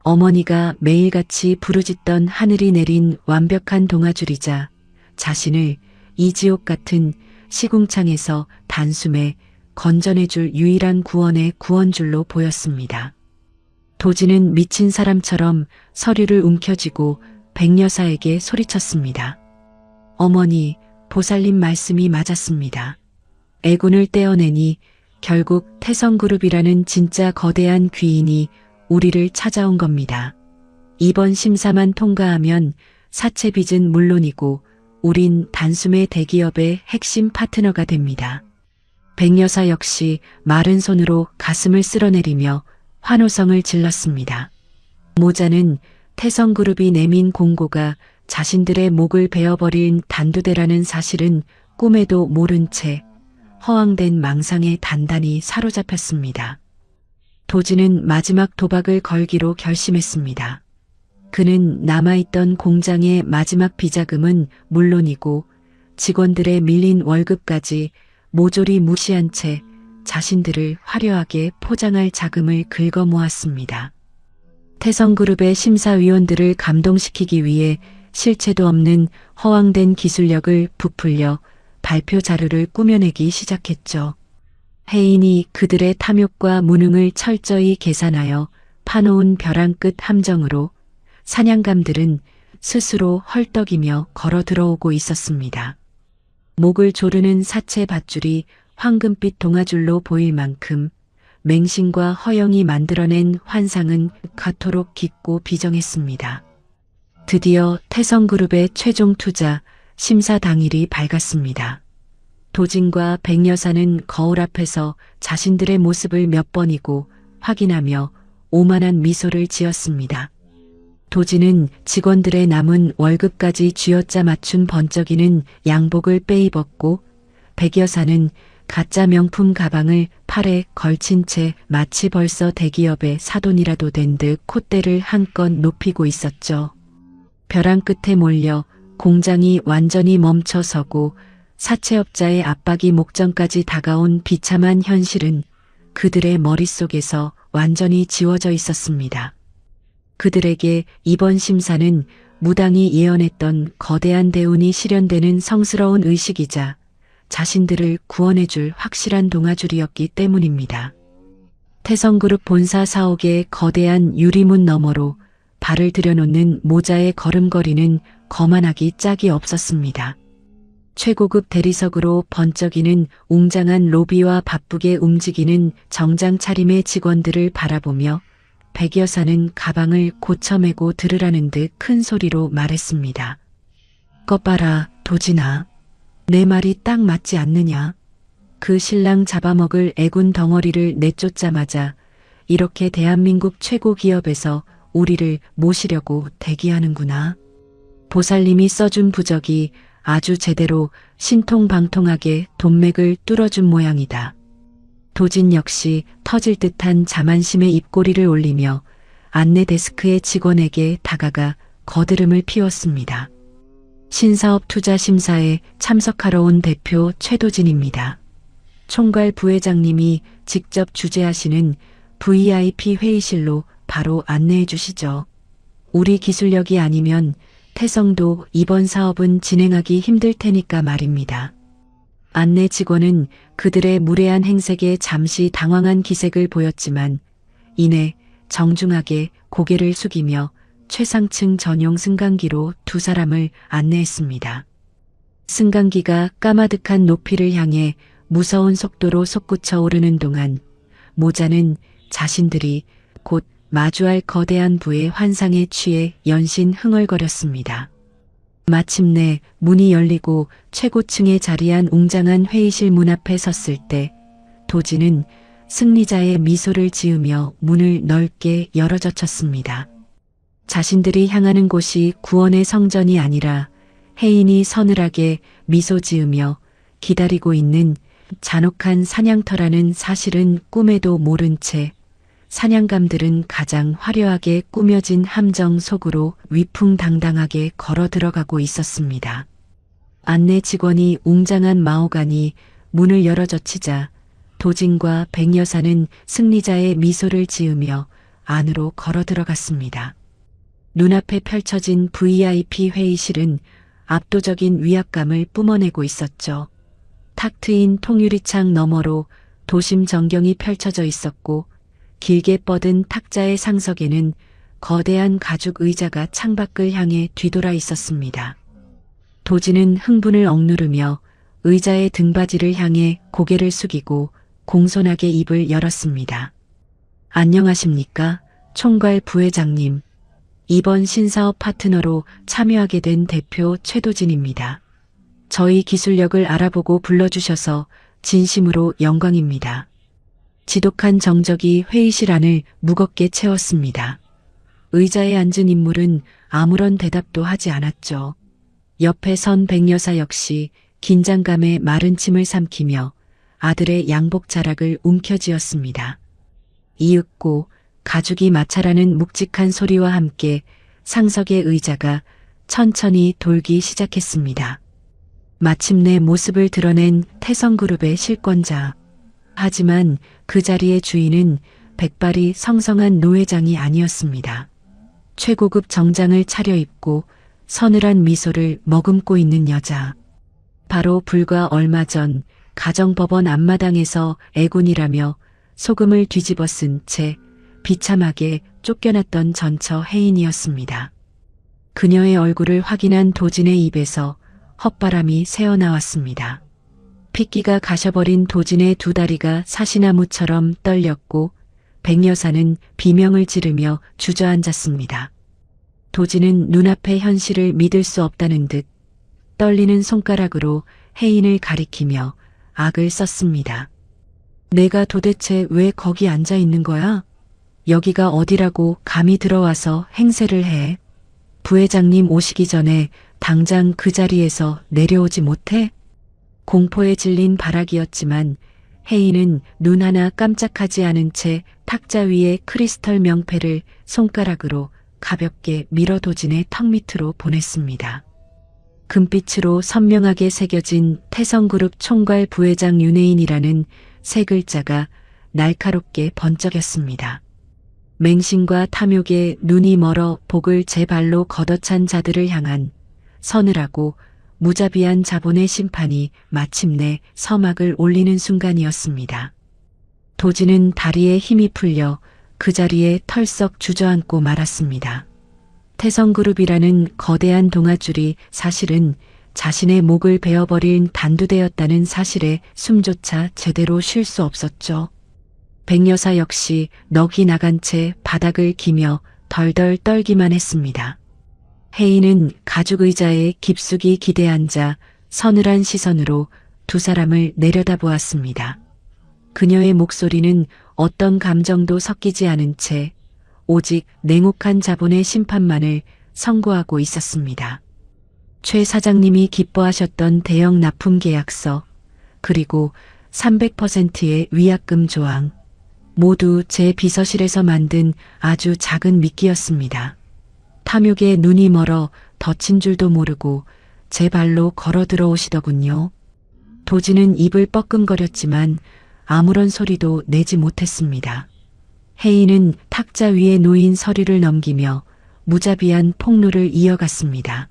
어머니가 매일같이 부르짖던 하늘이 내린 완벽한 동아줄이자 자신을 이 지옥 같은 시궁창에서 단숨에 건져내줄 유일한 구원의 구원줄로 보였습니다. 도진은 미친 사람처럼 서류를 움켜쥐고 백여사에게 소리쳤습니다. 어머니, 보살님 말씀이 맞았습니다. 애군을 떼어내니 결국 태성그룹이라는 진짜 거대한 귀인이 우리를 찾아온 겁니다. 이번 심사만 통과하면 사채 빚은 물론이고 우린 단숨에 대기업의 핵심 파트너가 됩니다. 백여사 역시 마른 손으로 가슴을 쓸어내리며 환호성을 질렀습니다. 모자는 태성그룹이 내민 공고가 자신들의 목을 베어버린 단두대라는 사실은 꿈에도 모른 채 허황된 망상에 단단히 사로잡혔습니다. 도진은 마지막 도박을 걸기로 결심했습니다. 그는 남아있던 공장의 마지막 비자금은 물론이고 직원들의 밀린 월급까지 모조리 무시한 채 자신들을 화려하게 포장할 자금을 긁어 모았습니다. 태성그룹의 심사위원들을 감동시키기 위해 실체도 없는 허황된 기술력을 부풀려 발표 자료를 꾸며내기 시작했죠. 해인이 그들의 탐욕과 무능을 철저히 계산하여 파놓은 벼랑 끝 함정으로 사냥감들은 스스로 헐떡이며 걸어 들어오고 있었습니다. 목을 조르는 사채 밧줄이 황금빛 동아줄로 보일 만큼 맹신과 허영이 만들어낸 환상은 가토록 깊고 비정했습니다. 드디어 태성그룹의 최종 투자 심사 당일이 밝았습니다. 도진과 백여사는 거울 앞에서 자신들의 모습을 몇 번이고 확인하며 오만한 미소를 지었습니다. 도진은 직원들의 남은 월급까지 쥐어짜 맞춘 번쩍이는 양복을 빼입었고 백여사는 가짜 명품 가방을 팔에 걸친 채 마치 벌써 대기업의 사돈이라도 된 듯 콧대를 한껏 높이고 있었죠. 벼랑 끝에 몰려 공장이 완전히 멈춰서고 사채업자의 압박이 목전까지 다가온 비참한 현실은 그들의 머릿속에서 완전히 지워져 있었습니다. 그들에게 이번 심사는 무당이 예언했던 거대한 대운이 실현되는 성스러운 의식이자 자신들을 구원해줄 확실한 동아줄이었기 때문입니다. 태성그룹 본사 사옥의 거대한 유리문 너머로 발을 들여놓는 모자의 걸음걸이는 거만하기 짝이 없었습니다. 최고급 대리석으로 번쩍이는 웅장한 로비와 바쁘게 움직이는 정장 차림의 직원들을 바라보며 백여사는 가방을 고쳐매고 들으라는 듯 큰 소리로 말했습니다. 것 봐라, 도진아. 내 말이 딱 맞지 않느냐. 그 신랑 잡아먹을 애군 덩어리를 내쫓자마자 이렇게 대한민국 최고 기업에서 우리를 모시려고 대기하는구나. 보살님이 써준 부적이 아주 제대로 신통방통하게 돈맥을 뚫어준 모양이다. 도진 역시 터질 듯한 자만심의 입꼬리를 올리며 안내 데스크의 직원에게 다가가 거드름을 피웠습니다. 신사업 투자 심사에 참석하러 온 대표 최도진입니다. 총괄 부회장님이 직접 주재하시는 VIP 회의실로 바로 안내해 주시죠. 우리 기술력이 아니면 태성도 이번 사업은 진행하기 힘들 테니까 말입니다. 안내 직원은 그들의 무례한 행색에 잠시 당황한 기색을 보였지만 이내 정중하게 고개를 숙이며 최상층 전용 승강기로 두 사람을 안내했습니다. 승강기가 까마득한 높이를 향해 무서운 속도로 솟구쳐 오르는 동안 모자는 자신들이 곧 마주할 거대한 부의 환상에 취해 연신 흥얼거렸습니다. 마침내 문이 열리고 최고층에 자리한 웅장한 회의실 문 앞에 섰을 때 도지는 승리자의 미소를 지으며 문을 넓게 열어젖혔습니다. 자신들이 향하는 곳이 구원의 성전이 아니라 혜인이 서늘하게 미소 지으며 기다리고 있는 잔혹한 사냥터라는 사실은 꿈에도 모른 채 사냥감들은 가장 화려하게 꾸며진 함정 속으로 위풍당당하게 걸어 들어가고 있었습니다. 안내 직원이 웅장한 마호가니 문을 열어젖히자 도진과 백여사는 승리자의 미소를 지으며 안으로 걸어 들어갔습니다. 눈앞에 펼쳐진 VIP 회의실은 압도적인 위압감을 뿜어내고 있었죠. 탁 트인 통유리창 너머로 도심 전경이 펼쳐져 있었고 길게 뻗은 탁자의 상석에는 거대한 가죽 의자가 창밖을 향해 뒤돌아 있었습니다. 도지는 흥분을 억누르며 의자의 등받이를 향해 고개를 숙이고 공손하게 입을 열었습니다. 안녕하십니까, 총괄 부회장님. 이번 신사업 파트너로 참여하게 된 대표 최도진입니다. 저희 기술력을 알아보고 불러주셔서 진심으로 영광입니다. 지독한 정적이 회의실 안을 무겁게 채웠습니다. 의자에 앉은 인물은 아무런 대답도 하지 않았죠. 옆에 선 백여사 역시 긴장감에 마른 침을 삼키며 아들의 양복 자락을 움켜쥐었습니다. 이윽고 가죽이 마찰하는 묵직한 소리와 함께 상석의 의자가 천천히 돌기 시작했습니다. 마침내 모습을 드러낸 태성그룹의 실권자. 하지만 그 자리의 주인은 백발이 성성한 노회장이 아니었습니다. 최고급 정장을 차려입고 서늘한 미소를 머금고 있는 여자. 바로 불과 얼마 전 가정법원 앞마당에서 애군이라며 소금을 뒤집어 쓴 채 비참하게 쫓겨났던 전처 혜인이었습니다. 그녀의 얼굴을 확인한 도진의 입에서 헛바람이 새어나왔습니다. 핏기가 가셔버린 도진의 두 다리가 사시나무처럼 떨렸고 백여사는 비명을 지르며 주저앉았습니다. 도진은 눈앞의 현실을 믿을 수 없다는 듯 떨리는 손가락으로 혜인을 가리키며 악을 썼습니다. 내가 도대체 왜 거기 앉아 있는 거야? 여기가 어디라고 감히 들어와서 행세를 해? 부회장님 오시기 전에 당장 그 자리에서 내려오지 못해? 공포에 질린 발악이었지만 혜인은 눈 하나 깜짝하지 않은 채 탁자 위에 크리스털 명패를 손가락으로 가볍게 밀어 도진의 턱 밑으로 보냈습니다. 금빛으로 선명하게 새겨진 태성그룹 총괄 부회장 윤혜인이라는 세 글자가 날카롭게 번쩍였습니다. 맹신과 탐욕에 눈이 멀어 복을 제 발로 걷어찬 자들을 향한 서늘하고 무자비한 자본의 심판이 마침내 서막을 올리는 순간이었습니다. 도지는 다리에 힘이 풀려 그 자리에 털썩 주저앉고 말았습니다. 태성그룹이라는 거대한 동아줄이 사실은 자신의 목을 베어버린 단두대였다는 사실에 숨조차 제대로 쉴 수 없었죠. 백여사 역시 넋이 나간 채 바닥을 기며 덜덜 떨기만 했습니다. 혜인은 가죽 의자에 깊숙이 기대앉아 서늘한 시선으로 두 사람을 내려다보았습니다. 그녀의 목소리는 어떤 감정도 섞이지 않은 채 오직 냉혹한 자본의 심판만을 선고하고 있었습니다. 최 사장님이 기뻐하셨던 대형 납품 계약서, 그리고 300%의 위약금 조항, 모두 제 비서실에서 만든 아주 작은 미끼였습니다. 탐욕에 눈이 멀어 덫인 줄도 모르고 제 발로 걸어 들어오시더군요. 도지는 입을 뻐끔거렸지만 아무런 소리도 내지 못했습니다. 혜인은 탁자 위에 놓인 서류를 넘기며 무자비한 폭로를 이어갔습니다.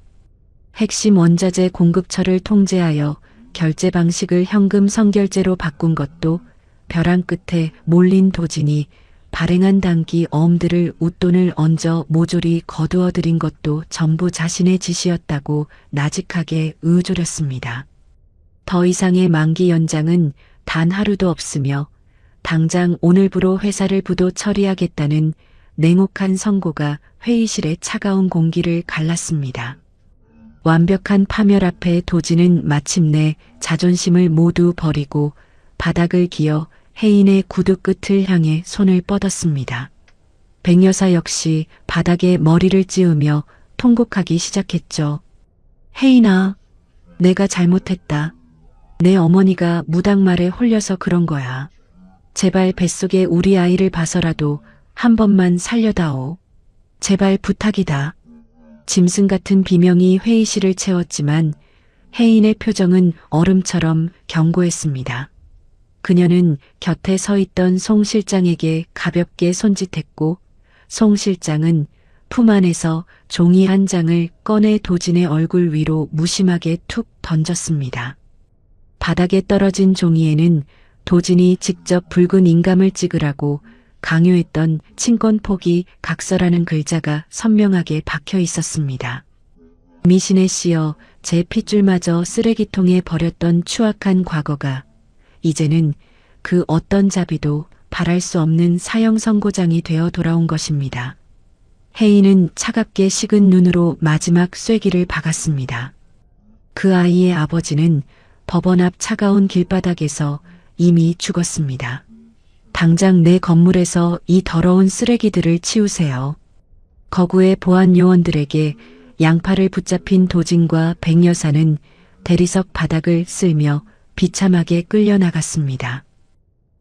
핵심 원자재 공급처를 통제하여 결제 방식을 현금 선결제로 바꾼 것도 벼랑 끝에 몰린 도진이 발행한 단기 어음들을 웃돈을 얹어 모조리 거두어 들인 것도 전부 자신의 짓이었다고 나직하게 의조렸습니다. 더 이상의 만기 연장은 단 하루도 없으며 당장 오늘부로 회사를 부도 처리하겠다는 냉혹한 선고가 회의실의 차가운 공기를 갈랐습니다. 완벽한 파멸 앞에 도진은 마침내 자존심을 모두 버리고 바닥을 기어 혜인의 구두 끝을 향해 손을 뻗었습니다. 백여사 역시 바닥에 머리를 찌우며 통곡하기 시작했죠. 혜인아, 내가 잘못했다. 내 어머니가 무당말에 홀려서 그런 거야. 제발 뱃속에 우리 아이를 봐서라도 한 번만 살려다오. 제발 부탁이다. 짐승 같은 비명이 회의실을 채웠지만 혜인의 표정은 얼음처럼 견고했습니다. 그녀는 곁에 서 있던 송 실장에게 가볍게 손짓했고 송 실장은 품 안에서 종이 한 장을 꺼내 도진의 얼굴 위로 무심하게 툭 던졌습니다. 바닥에 떨어진 종이에는 도진이 직접 붉은 인감을 찍으라고 강요했던 친권 포기 각서라는 글자가 선명하게 박혀 있었습니다. 미신에 씌어 제 핏줄마저 쓰레기통에 버렸던 추악한 과거가 이제는 그 어떤 자비도 바랄 수 없는 사형 선고장이 되어 돌아온 것입니다. 혜인은 차갑게 식은 눈으로 마지막 쐐기를 박았습니다. 그 아이의 아버지는 법원 앞 차가운 길바닥에서 이미 죽었습니다. 당장 내 건물에서 이 더러운 쓰레기들을 치우세요. 거구의 보안 요원들에게 양팔을 붙잡힌 도진과 백여사는 대리석 바닥을 쓸며 비참하게 끌려나갔습니다.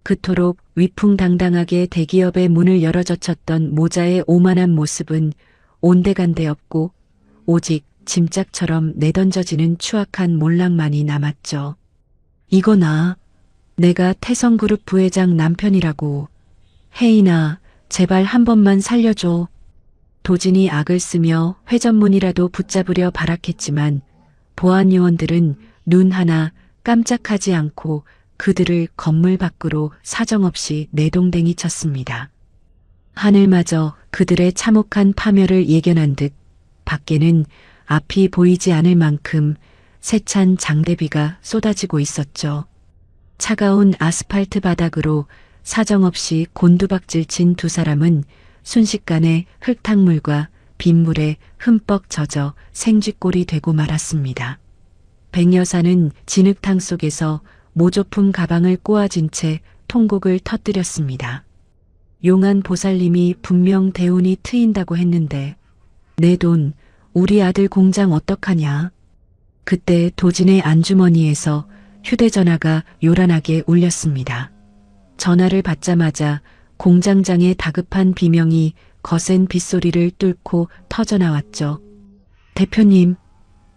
그토록 위풍당당하게 대기업의 문을 열어젖혔던 모자의 오만한 모습은 온데간데 없고 오직 짐짝처럼 내던져지는 추악한 몰락만이 남았죠. 이거나 내가 태성그룹 부회장 남편이라고. 혜인아, 제발 한 번만 살려줘. 도진이 악을 쓰며 회전문이라도 붙잡으려 발악했지만 보안 요원들은 눈 하나 깜짝하지 않고 그들을 건물 밖으로 사정없이 내동댕이 쳤습니다. 하늘마저 그들의 참혹한 파멸을 예견한 듯 밖에는 앞이 보이지 않을 만큼 세찬 장대비가 쏟아지고 있었죠. 차가운 아스팔트 바닥으로 사정없이 곤두박질 친 두 사람은 순식간에 흙탕물과 빗물에 흠뻑 젖어 생쥐꼴이 되고 말았습니다. 백여사는 진흙탕 속에서 모조품 가방을 꼬아진 채 통곡을 터뜨렸습니다. 용한 보살님이 분명 대운이 트인다고 했는데 내 돈, 우리 아들 공장 어떡하냐. 그때 도진의 안주머니에서 휴대전화가 요란하게 울렸습니다. 전화를 받자마자 공장장의 다급한 비명이 거센 빗소리를 뚫고 터져나왔죠. 대표님,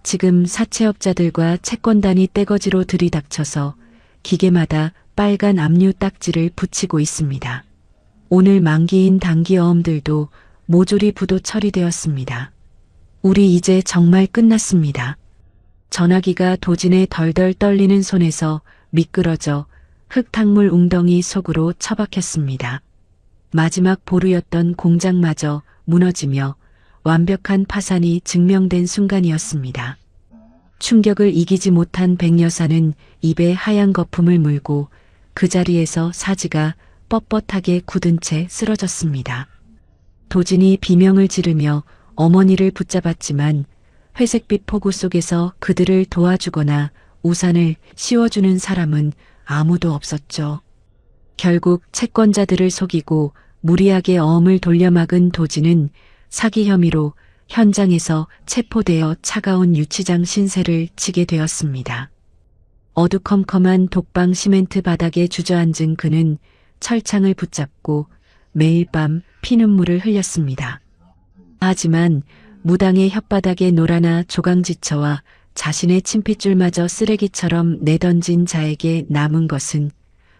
지금 사채업자들과 채권단이 떼거지로 들이닥쳐서 기계마다 빨간 압류 딱지를 붙이고 있습니다. 오늘 만기인 단기어음들도 모조리 부도 처리되었습니다. 우리 이제 정말 끝났습니다. 전화기가 도진의 덜덜 떨리는 손에서 미끄러져 흙탕물 웅덩이 속으로 처박혔습니다. 마지막 보루였던 공장마저 무너지며 완벽한 파산이 증명된 순간이었습니다. 충격을 이기지 못한 백여사는 입에 하얀 거품을 물고 그 자리에서 사지가 뻣뻣하게 굳은 채 쓰러졌습니다. 도진이 비명을 지르며 어머니를 붙잡았지만 회색빛 폭우 속에서 그들을 도와주거나 우산을 씌워주는 사람은 아무도 없었죠. 결국 채권자들을 속이고 무리하게 어음을 돌려막은 도진은 사기 혐의로 현장에서 체포되어 차가운 유치장 신세를 지게 되었습니다. 어두컴컴한 독방 시멘트 바닥에 주저앉은 그는 철창을 붙잡고 매일 밤 피눈물을 흘렸습니다. 하지만 무당의 혓바닥에 노라나 조강지처와 자신의 침핏줄마저 쓰레기처럼 내던진 자에게 남은 것은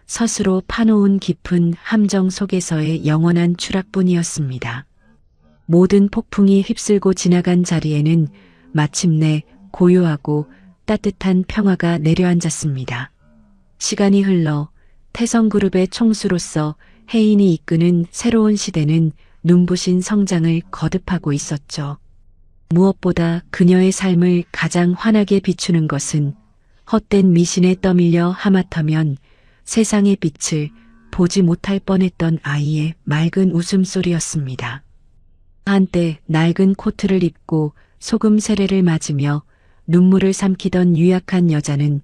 스스로 파놓은 깊은 함정 속에서의 영원한 추락뿐이었습니다. 모든 폭풍이 휩쓸고 지나간 자리에는 마침내 고요하고 따뜻한 평화가 내려앉았습니다. 시간이 흘러 태성그룹의 총수로서 혜인이 이끄는 새로운 시대는 눈부신 성장을 거듭하고 있었죠. 무엇보다 그녀의 삶을 가장 환하게 비추는 것은 헛된 미신에 떠밀려 하마터면 세상의 빛을 보지 못할 뻔했던 아이의 맑은 웃음소리였습니다. 한때 낡은 코트를 입고 소금 세례를 맞으며 눈물을 삼키던 유약한 여자는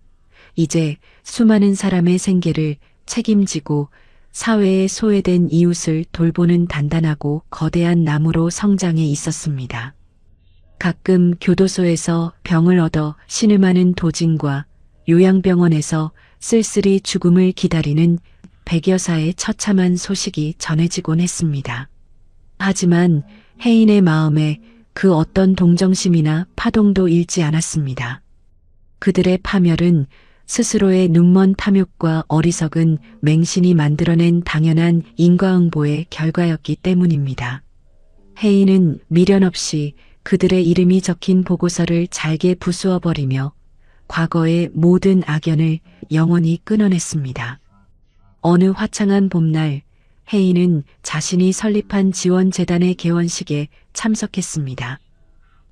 이제 수많은 사람의 생계를 책임지고 사회에 소외된 이웃을 돌보는 단단하고 거대한 나무로 성장해 있었습니다. 가끔 교도소에서 병을 얻어 신음하는 도진과 요양병원에서 쓸쓸히 죽음을 기다리는 백여사의 처참한 소식이 전해지곤 했습니다. 하지만 혜인의 마음에 그 어떤 동정심이나 파동도 일지 않았습니다. 그들의 파멸은 스스로의 눈먼 탐욕과 어리석은 맹신이 만들어낸 당연한 인과응보의 결과였기 때문입니다. 혜인은 미련 없이 그들의 이름이 적힌 보고서를 잘게 부수어 버리며 과거의 모든 악연을 영원히 끊어냈습니다. 어느 화창한 봄날 혜인은 자신이 설립한 지원재단의 개원식에 참석했습니다.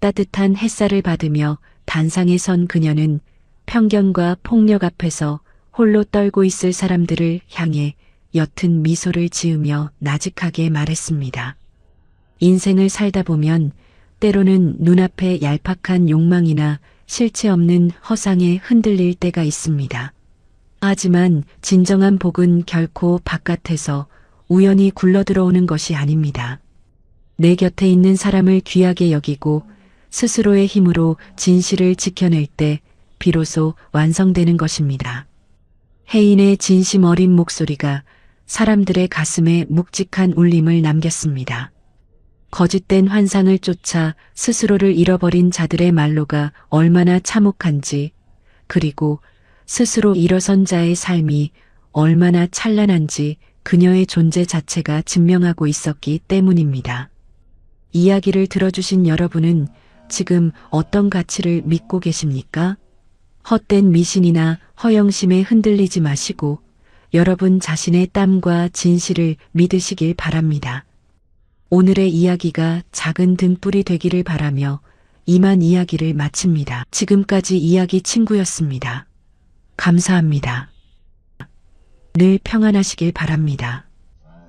따뜻한 햇살을 받으며 단상에 선 그녀는 편견과 폭력 앞에서 홀로 떨고 있을 사람들을 향해 옅은 미소를 지으며 나직하게 말했습니다. 인생을 살다 보면 때로는 눈앞에 얄팍한 욕망이나 실체 없는 허상에 흔들릴 때가 있습니다. 하지만 진정한 복은 결코 바깥에서 우연히 굴러들어오는 것이 아닙니다. 내 곁에 있는 사람을 귀하게 여기고 스스로의 힘으로 진실을 지켜낼 때 비로소 완성되는 것입니다. 혜인의 진심 어린 목소리가 사람들의 가슴에 묵직한 울림을 남겼습니다. 거짓된 환상을 쫓아 스스로를 잃어버린 자들의 말로가 얼마나 참혹한지, 그리고 스스로 일어선 자의 삶이 얼마나 찬란한지 그녀의 존재 자체가 증명하고 있었기 때문입니다. 이야기를 들어주신 여러분은 지금 어떤 가치를 믿고 계십니까? 헛된 미신이나 허영심에 흔들리지 마시고 여러분 자신의 땀과 진실을 믿으시길 바랍니다. 오늘의 이야기가 작은 등불이 되기를 바라며 이만 이야기를 마칩니다. 지금까지 이야기 친구였습니다. 감사합니다. 늘 평안하시길 바랍니다.